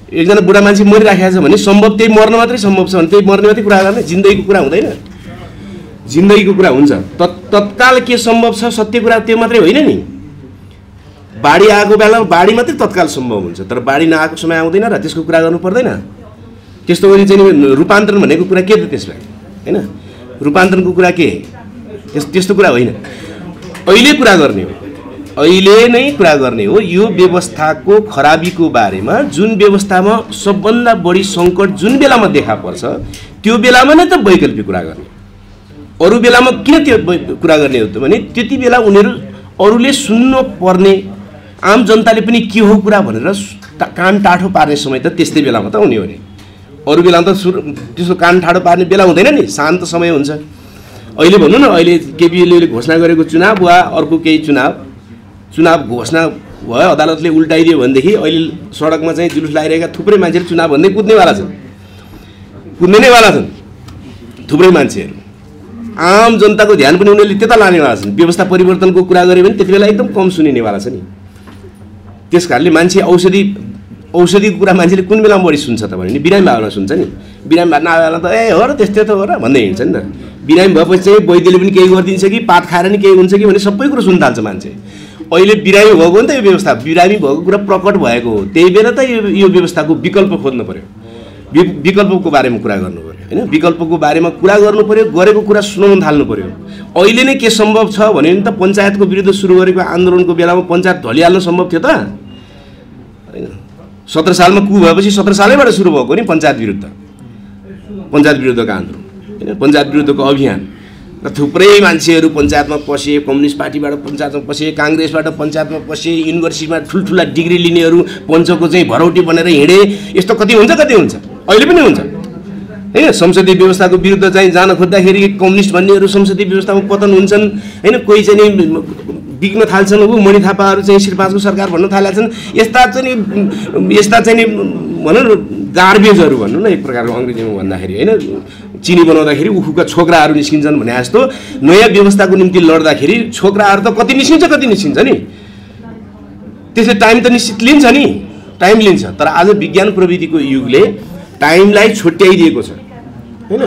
एकजना बुढा मान्छे मरिराखेको छ भने सम्भव त्यही मर्न मात्रै सम्भव छ भने त्यही मर्ने मात्रै कुरा गर्ने? जिन्दगीको कुरा हुँदैन, जिन्दगीको कुरा हुन्छ। तत्काल के सम्भव छ सत्य कुरा त्यो मात्रै होइन नि। बाढी आएको बेलामा बाढी मात्रै तत्काल सम्भव हुन्छ, तर बाढी नआएको समय आउँदैन र त्यसको कुरा गर्नु पर्दैन। त्यस्तो गरी चाहिँ रूपान्तरण भनेको कुरा के त त्यसलाई हैन? रूपान्तरणको कुरा के? त्यस्तो कुरा होइन। अहिले कुरा गर्ने हो, अहिले नै कुरा गर्ने हो यो व्यवस्थाको खराबीको बारेमा। जुन व्यवस्थामा सबभन्दा बढी सङ्कट जुन बेलामा देखा पर्छ त्यो बेलामा नै त वैकल्पिक कुरा गर्ने। अरू बेलामा किन त्यो कुरा गर्ने हो त भने त्यति बेला उनीहरू अरूले सुन्नु पर्ने, आम जनताले पनि के हो कुरा भनेर कान टाठो पार्ने समय त त्यस्तै बेलामा त हुने हो नि। अरू बेलामा त त्यसो कान ठाडो पार्ने बेला हुँदैन नि, शान्त समय हुन्छ। अहिले भन्नु न, अहिले केपी ओलीले घोषणा गरेको चुनाव वा अर्को केही चुनाव घोषणा भयो, अदालतले उल्टाइदियो भनेदेखि अहिले सडकमा चाहिँ जुलुस लगाइरहेका थुप्रै मान्छेहरू चुनाव भन्दै कुद्ने नै वाला छन् थुप्रै मान्छेहरू। आम जनताको ध्यान पनि उनीहरूले त्यता लानेवाला छन्। व्यवस्था परिवर्तनको कुरा गऱ्यो भने त्यति बेला एकदम कम सुनिनेवाला छ नि। त्यस कारणले मान्छे औषधिको कुरा मान्छेले कुन बेलामा बढी सुन्छ त भने नि बिरामी भावना सुन्छ नि। बिरामी भावना नआएला त ए हो र त्यस्तै त हो र भन्दै हिँड्छ नि त। बिरामी भएपछि चाहिँ वैद्यले पनि केही गरिदिन्छ कि पात खाएर नि केही हुन्छ कि भने सबै कुरो सुन्न थाल्छ मान्छे। अहिले बिरामी भएको नि त यो व्यवस्था, बिरामी भएको कुरा प्रकट भएको हो, त्यही बेला त यो व्यवस्थाको विकल्प खोज्नु पर्यो, विकल्पको बारेमा कुरा गर्नु पर्यो होइन। विकल्पको बारेमा कुरा गर्नु पर्यो, गरेको कुरा सुनाउन थाल्नु पर्यो। अहिले नै के सम्भव छ भने त पञ्चायतको विरुद्ध सुरु गरेको आन्दोलनको बेलामा पञ्चायत ढलिहाल्न सम्भव थियो त होइन। 17 सालमा कु भएपछि 17 सालैबाट सुरु भएको नि पञ्चायत विरुद्धको आन्दोलन होइन, पञ्चायत विरुद्धको अभियान। र थुप्रै मान्छेहरू पञ्चायतमा पसे, कम्युनिस्ट पार्टीबाट पञ्चायतमा पसे, काङ्ग्रेसबाट पञ्चायतमा पसे, युनिभर्सिटीमा ठुल्ठुला डिग्री लिनेहरू पञ्चको चाहिँ भरौटी बनेर हिँडे। यस्तो कति हुन्छ अहिले पनि हुन्छ होइन। संसदीय व्यवस्थाको विरुद्ध चाहिँ जान खोज्दाखेरि कम्युनिस्ट भन्नेहरू संसदीय व्यवस्थामा पतन हुन्छन् होइन। कोही चाहिँ बिग्न थाल्छन्, मणि थापाहरू चाहिँ श्रीपाँचको सरकार भन्न थालेका छन्। यस्ता चाहिँ भनौँ न गार्बेजहरू भनौँ न एक प्रकारको अङ्ग्रेजीमा भन्दाखेरि होइन। चिनी बनाउँदाखेरि उखुका छोक्राहरू निस्किन्छन् भने जस्तो नयाँ व्यवस्थाको निम्ति लड्दाखेरि छोक्राहरू त कति निस्किन्छ नि। त्यसले टाइम त निश्चित लिन्छ नि, टाइम लिन्छ। तर आज विज्ञान प्रविधिको युगले टाइमलाई छुट्याइदिएको छ होइन,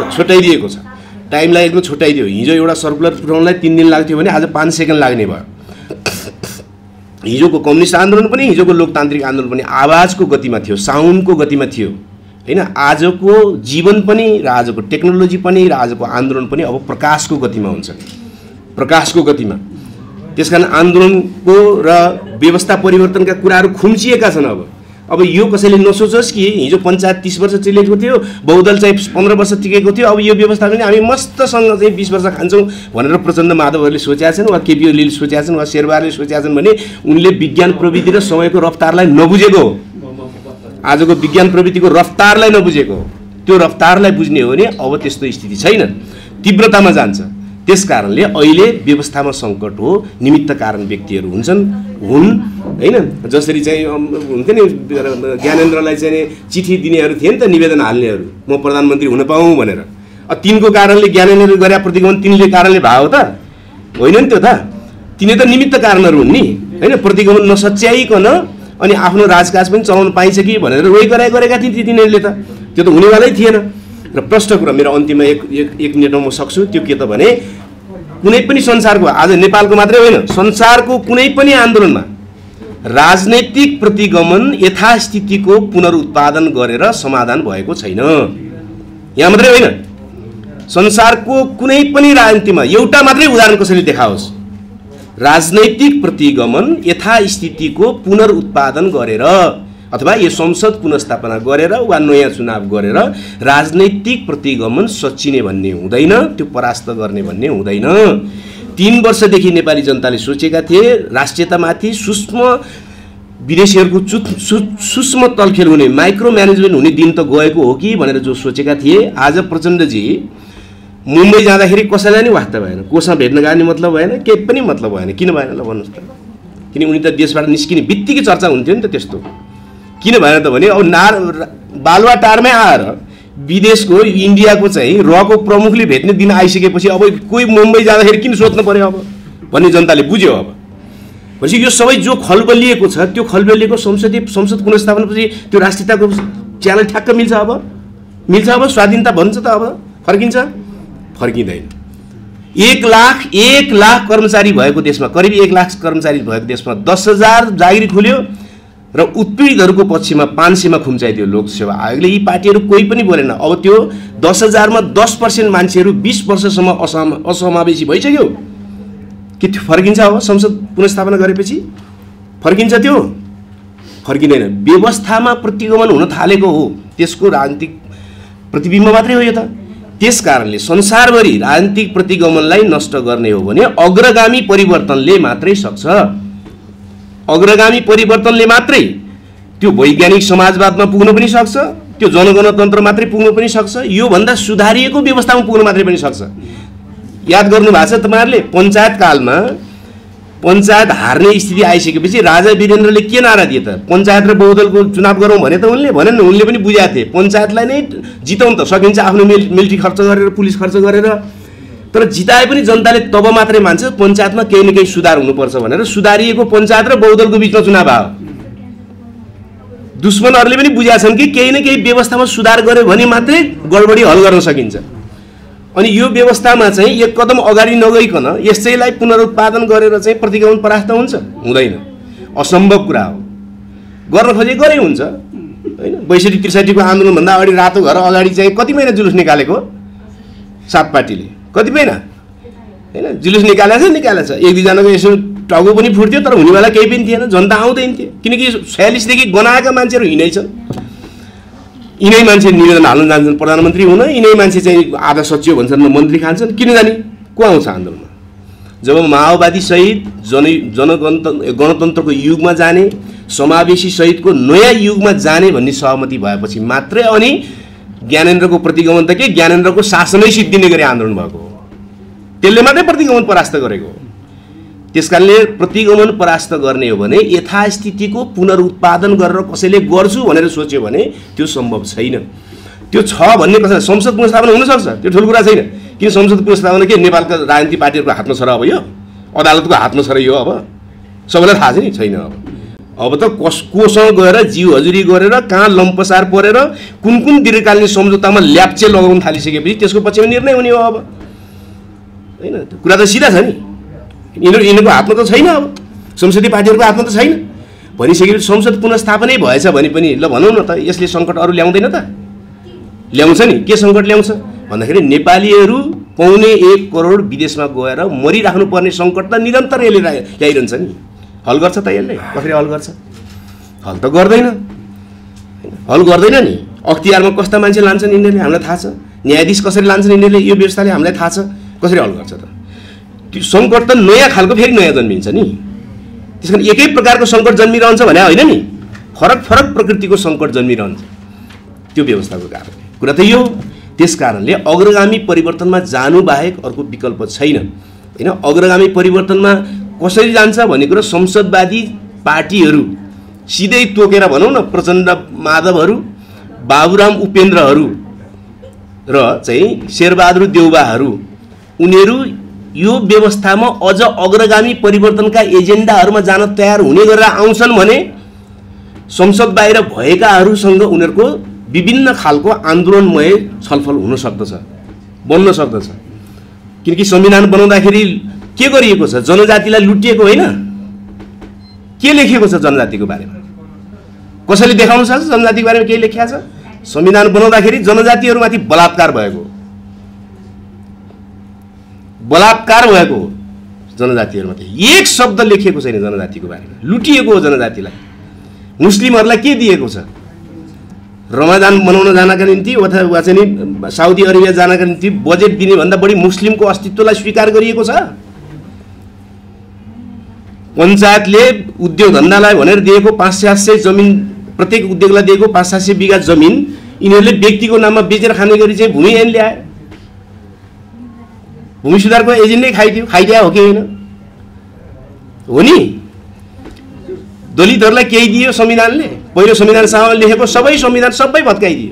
टाइमलाई एकदम छुट्याइदियो। हिजो एउटा सर्कुलर पुऱ्याउनलाई 3 दिन लाग्थ्यो भने आज 5 सेकेन्ड लाग्ने भयो। हिजोको कम्युनिस्ट आन्दोलन पनि, हिजोको लोकतान्त्रिक आन्दोलन पनि आवाजको गतिमा थियो, साउन्डको गतिमा थियो होइन। आजको जीवन पनि र आजको टेक्नोलोजी पनि र आजको आन्दोलन पनि अब प्रकाशको गतिमा हुन्छ, प्रकाशको गतिमा। त्यसकारण आन्दोलनको र व्यवस्था परिवर्तनका कुराहरू खुम्चिएका छन्। अब यो कसैले नसोचोस् कि हिजो पञ्चायत 30 वर्ष चलेको थियो, बहुदल चाहिँ 15 वर्ष टिकेको थियो, अब यो व्यवस्था पनि हामी मस्तसँग चाहिँ 20 वर्ष खान्छौँ भनेर प्रचण्ड माधवहरूले सोचेका छन् वा केपी ओलीले सोचेका छन् वा शेरबहादुरले सोचेका छन् भने उनले विज्ञान प्रविधि र समयको रफ्तारलाई नबुझेको हो। आजको विज्ञान प्रविधिको रफ्तारलाई नबुझेको हो। त्यो रफ्तारलाई बुझ्ने हो भने अब त्यस्तो स्थिति छैन, तीव्रतामा जान्छ। त्यस कारणले अहिले व्यवस्थामा सङ्कट हो, निमित्त कारण व्यक्तिहरू हुन् होइन। जसरी चाहिँ हुन्थ्यो नि ज्ञानेन्द्रलाई चाहिँ चिठी दिनेहरू थिए नि त, निवेदन हाल्नेहरू, म प्रधानमन्त्री हुन पाऊँ भनेर। तिनको कारणले ज्ञानेन्द्रले गरे प्रतिगमन तिनले कारणले भयो त होइन नि। त्यो त तिनी त निमित्त कारणहरू हुन् नि होइन। प्रतिगमन नसच्याइकन अनि आफ्नो राजकाज पनि चलाउन पाइन्छ कि भनेर रोइ गरेका थिए तिनीहरूले त, त्यो त हुनेवालै थिएन। र प्रश्न कुरा मेरो अन्तिममा एक मिनटमा म सक्छु, त्यो के त भने कुनै पनि संसारको, आज नेपालको मात्रै होइन, संसारको कुनै पनि आन्दोलनमा राजनैतिक प्रतिगमन यथास्थितिको पुनरुत्पादन गरेर समाधान भएको छैन। यहाँ मात्रै होइन, संसारको कुनै पनि राजनीतिमा एउटा मात्रै उदाहरण कसैले देखाओस्, राजनैतिक प्रतिगमन यथास्थितिको पुनरुत्पादन गरेर अथवा यो संसद पुनर्स्थापना गरेर वा नयाँ चुनाव गरेर राजनैतिक प्रतिगमन सच्चिने भन्ने हुँदैन, त्यो परास्त गर्ने भन्ने हुँदैन। 3 वर्षदेखि नेपाली जनताले सोचेका थिए राष्ट्रियतामाथि सूक्ष्म विदेशीहरूको सूक्ष्म तलखेल हुने, माइक्रो म्यानेजमेन्ट हुने दिन त गएको हो कि भनेर जो सोचेका थिए, आज प्रचण्डजी मुम्बई जाँदाखेरि कसैलाई नि वास्ता भएन, कोसँग भेट्न गएको मतलब भएन, केही पनि मतलब भएन। किन भएन ल भन्नुहोस् त? किन उनी त देशबाट निस्किने बित्तिकै चर्चा हुन्थ्यो नि त त्यस्तो। किन भएन त भने अब बालुवाटारमै आएर विदेशको इन्डियाको चाहिँ रको प्रमुखले भेट्ने दिन आइसकेपछि अब कोही मुम्बई जाँदाखेरि किन सोध्नु पर्यो अब भन्ने जनताले बुझ्यो। अब भनेपछि यो सबै जो खलबलिएको छ, त्यो खलबलिएको संसद पुनर्स्थापनापछि त्यो राष्ट्रियताको च्यानल ठ्याक्क मिल्छ। अब स्वाधीनता भन्छ त अब फर्किँदैन। 1 लाख कर्मचारी भएको देशमा, करिब 1 लाख कर्मचारी भएको देशमा 10,000 जागिरी खुल्यो र उत्पीडितहरूको पक्षमा 500मा खुम्चाइदियो लोकसेवा आयोगले। यी पार्टीहरू कोही पनि बोलेन। अब त्यो 10,000मा 10% मान्छेहरू 20 वर्षसम्म असमावेशी भइसक्यो कि त्यो फर्किन्छ? अब संसद पुनर्स्थापना गरेपछि फर्किन्छ? त्यो फर्किँदैन। व्यवस्थामा प्रतिगमन हुन थालेको हो, त्यसको राजनीतिक प्रतिबिम्ब मात्रै हो यो त। त्यस कारणले संसारभरि राजनीतिक प्रतिगमनलाई नष्ट गर्ने हो भने अग्रगामी परिवर्तनले मात्रै सक्छ। अग्रगामी परिवर्तनले मात्रै त्यो वैज्ञानिक समाजवादमा पुग्न पनि सक्छ, त्यो जनगणतन्त्र मात्रै पुग्न पनि सक्छ, यो भन्दा सुधारिएको व्यवस्थामा पुग्न मात्रै पनि सक्छ। याद गर्नु भएको छ तपाईहरुले पञ्चायत कालमा पञ्चायत हार्ने स्थिति आइसकेपछि राजा वीरेन्द्रले के नारा दिए त? पञ्चायत र बहुदलको चुनाव गरौँ भने त उनले भनेन, उनले पनि बुझाएको थिए पञ्चायतलाई नै जिताउँ त सकिन्छ आफ्नो मिलिट्री खर्च गरेर पुलिस खर्च गरेर, तर जिताए पनि जनताले तब मात्रै मान्छ पञ्चायतमा केही न केही सुधार हुनुपर्छ भनेर सुधारिएको पञ्चायत र बहुदलको बिचमा चुनाव भयो। दुश्मनहरूले पनि बुझाछन् कि केही न केही व्यवस्थामा सुधार गर्यो भने मात्रै गडबडी हल गर्न सकिन्छ। अनि यो व्यवस्थामा चाहिँ एक कदम अगाडि नगइकन यसैलाई पुनरुत्पादन गरेर चाहिँ प्रतिगमन परास्त हुन्छ? हुँदैन, असम्भव कुरा हो। गर्न खोजे गरे हुन्छ हैन। ६२-६३ को आन्दोलनभन्दा अगाडि रातो घर अगाडि चाहिँ कति महिना जुलुस निकालेको सात पार्टीले? कति महिना हैन जुलुस निकालेको छ। एक दुईजनाको यसो टाउको पनि फुट्थ्यो, तर हुनेवाला केही पनि थिएन, जनता आउँदैन थियो। किनकि ४६ देखि गनाएका मान्छेहरू यिनै छन्। यिनै मान्छे निवेदन हाल्न जान्छन् प्रधानमन्त्री हुन, यिनै मान्छे चाहिँ आधा सचिव भन्छन् मन्त्री खान्छन्। किन जाने? को आउँछ आन्दोलनमा? जब माओवादी सहित गणतन्त्रको युगमा जाने, समावेशी सहितको नयाँ युगमा जाने भन्ने सहमति भएपछि मात्रै अनि ज्ञानेन्द्रको प्रतिगमन त के ज्ञानेन्द्रको शासनै सिद्धिने गरी आन्दोलन भएको हो। त्यसले मात्रै प्रतिगमन परास्त गरेको हो। त्यसकारणले प्रतिगमन परास्त गर्ने हो भने यथास्थितिको पुनरुत्पादन गरेर कसैले गर्छु भनेर सोच्यो भने त्यो सम्भव छैन। त्यो छ भन्ने कसैले संसद पुनर्स्थापना हुन सक्छ, त्यो ठुलो कुरा छैन। किन संसद पुनर्स्थापना के नेपालका राजनीतिक पार्टीहरूको हातमा छ र? अब यो अदालतको हातमा छ र? यो अब सबैलाई थाहा छ नि? छैन। अब त कोसँग गएर जिउ हजुरी गरेर कहाँ लम्पसार परेर कुन कुन दीर्घकालीन सम्झौतामा ल्याप्चे लगाउन थालिसकेपछि त्यसको पछिमा निर्णय हुने हो अब हैन। कुरा त सिधा छ नि। यिनीहरूको हातमा त छैन, अब संसदीय पार्टीहरूको हातमा त छैन। भनिसकेपछि संसद पुनर्स्थापनै भएछ भने पनि ल भनौँ न त यसले सङ्कट अरू ल्याउँदैन त? ल्याउँछ नि। के सङ्कट ल्याउँछ भन्दाखेरि नेपालीहरू 1.25 करोड विदेशमा गएर मरिराख्नु पर्ने सङ्कट त निरन्तर यसले ल्याइरहन्छ नि। हल गर्छ त यसले? कसरी हल गर्छ? हल त गर्दैन, हल गर्दैन नि। अख्तियारमा कस्ता मान्छे लान्छन् यिनीहरूले हामीलाई थाहा छ। न्यायाधीश कसरी लान्छन् यिनीहरूले यो व्यवस्थाले हामीलाई थाहा छ। कसरी हल गर्छ त? त्यो सङ्कट त नयाँ खालको फेरि नयाँ जन्मिन्छ नि। त्यस कारण एकै प्रकारको सङ्कट जन्मिरहन्छ भने होइन नि, फरक फरक प्रकृतिको सङ्कट जन्मिरहन्छ त्यो व्यवस्थाको कारण। कुरा त यो। त्यस कारणले अग्रगामी परिवर्तनमा जानु बाहेक अर्को विकल्प छैन हैन। अग्रगामी परिवर्तनमा कसरी जान्छ भन्ने कुरा संसदवादी पार्टीहरू सिधै तोकेर भनौँ न, प्रचण्ड माधवहरू, बाबुराम उपेन्द्रहरू र चाहिँ शेरबहादुर देउवाहरू, उनीहरू यो व्यवस्थामा अझ अग्रगामी परिवर्तनका एजेन्डाहरूमा जान तयार हुने गरेर आउँछन् भने संसद बाहिर भएकाहरूसँग उनीहरूको विभिन्न खालको आन्दोलनमय छलफल हुन सक्दछ, बन्न सक्दछ। किनकि संविधान बनाउँदाखेरि के गरिएको छ? जनजातिलाई लुटिएको होइन? के लेखिएको छ जनजातिको बारेमा? कसैले देखाउन सक्छ जनजातिको बारेमा के लेखिएको छ? संविधान बनाउँदाखेरि जनजातिहरूमाथि बलात्कार भएको, बलात्कार भएको जनजातिहरूमाथि एक शब्द लेखिएको छैन जनजातिको बारेमा। लुटिएको हो जनजातिलाई। मुस्लिमहरूलाई के दिएको छ? रमजान मनाउन जानका निम्ति अथवा चाहिँ साउदी अरेबिया जानका निम्ति बजेट दिने भन्दा बढी मुस्लिमको अस्तित्वलाई स्वीकार गरिएको छ। पञ्चायतले उद्योग धन्दालाई भनेर दिएको 500 जमिन, प्रत्येक उद्योगलाई दिएको 500 बिघा जमिन यिनीहरूले व्यक्तिको नाममा बेचेर खाने गरी चाहिँ भूमि ऐन ल्याए। भूमि सुधारको एजेन्डै खाइदिया हो कि होइन? हो नि। दलितहरूलाई केही दियो संविधानले? पहिलो संविधानसभामा लेखेको सबै संविधान सबै भत्काइदियो।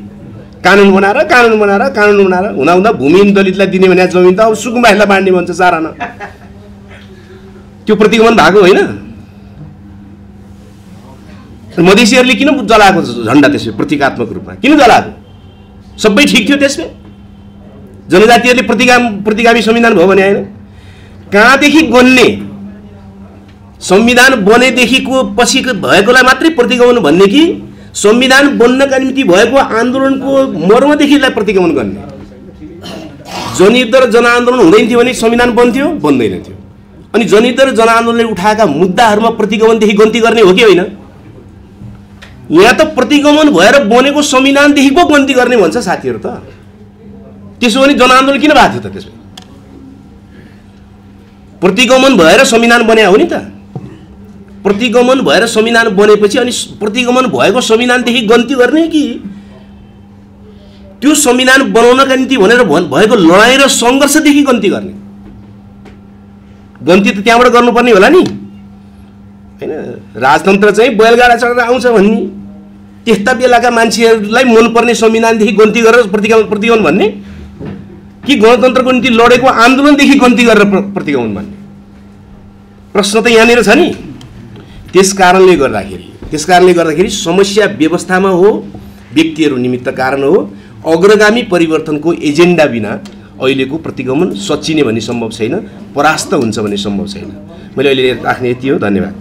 कानुन बनाएर हुँदा भूमि दलितलाई दिने भने जमिन त अब सुकुम्बाहरूलाई बाँड्ने भन्छ 4 आना। त्यो प्रतिगमन भएको होइन? मधेसीहरूले किन जलाएको झन्डा त्यसमा प्रतीकात्मक रूपमा? किन जलाएको? सबै ठिक थियो त्यसमा? जनजातिहरूले प्रतिगामी संविधान भयो भने होइन? कहाँदेखि गन्ने? संविधान बनेदेखिको पछि भएकोलाई मात्रै प्रतिगमन भन्ने कि संविधान बन्नका निम्ति भएको आन्दोलनको मर्मदेखिलाई प्रतिगमन गर्ने? जनयुद्ध र जनआन्दोलन हुँदैन थियो भने संविधान बन्थ्यो? बन्दैन थियो। अनि जनयुद्ध र जनआन्दोलनले उठाएका मुद्दाहरूमा प्रतिगमनदेखि गन्ती गर्ने हो कि होइन? यहाँ त प्रतिगमन भएर बनेको संविधानदेखि पो गन्ती गर्ने भन्छ साथीहरू त। त्यसो भने जनआन्दोलन किन भएको थियो त? त्यसो प्रतिगमन भएर संविधान बन्या हो नि त। प्रतिगमन भएर संविधान बनेपछि अनि प्रतिगमन भएको संविधानदेखि गन्ती गर्ने कि त्यो संविधान बनाउनका निम्ति भनेर भएको लडाइँ र सङ्घर्षदेखि गन्ती गर्ने? गन्ती त त्यहाँबाट गर्नुपर्ने होला नि हैन। राजतन्त्र चाहिँ बैलगाडा चढेर आउँछ भन्ने, त्यस्ता बेलाका मान्छेहरूलाई मनपर्ने संविधानदेखि गन्ती गरेर प्रतिगमन भन्ने कि गणतन्त्रको निम्ति लडेको आन्दोलनदेखि गन्ती गरेर प्रतिगमन भन्ने? प्रश्न त यहाँनिर छ नि। त्यस कारणले गर्दाखेरि समस्या व्यवस्थामा हो, व्यक्तिहरू निमित्त कारण हो। अग्रगामी परिवर्तनको एजेन्डा बिना अहिलेको प्रतिगमन सच्चिने भन्ने सम्भव छैन, परास्त हुन्छ भन्ने सम्भव छैन। मैले अहिले राख्ने यति हो। धन्यवाद।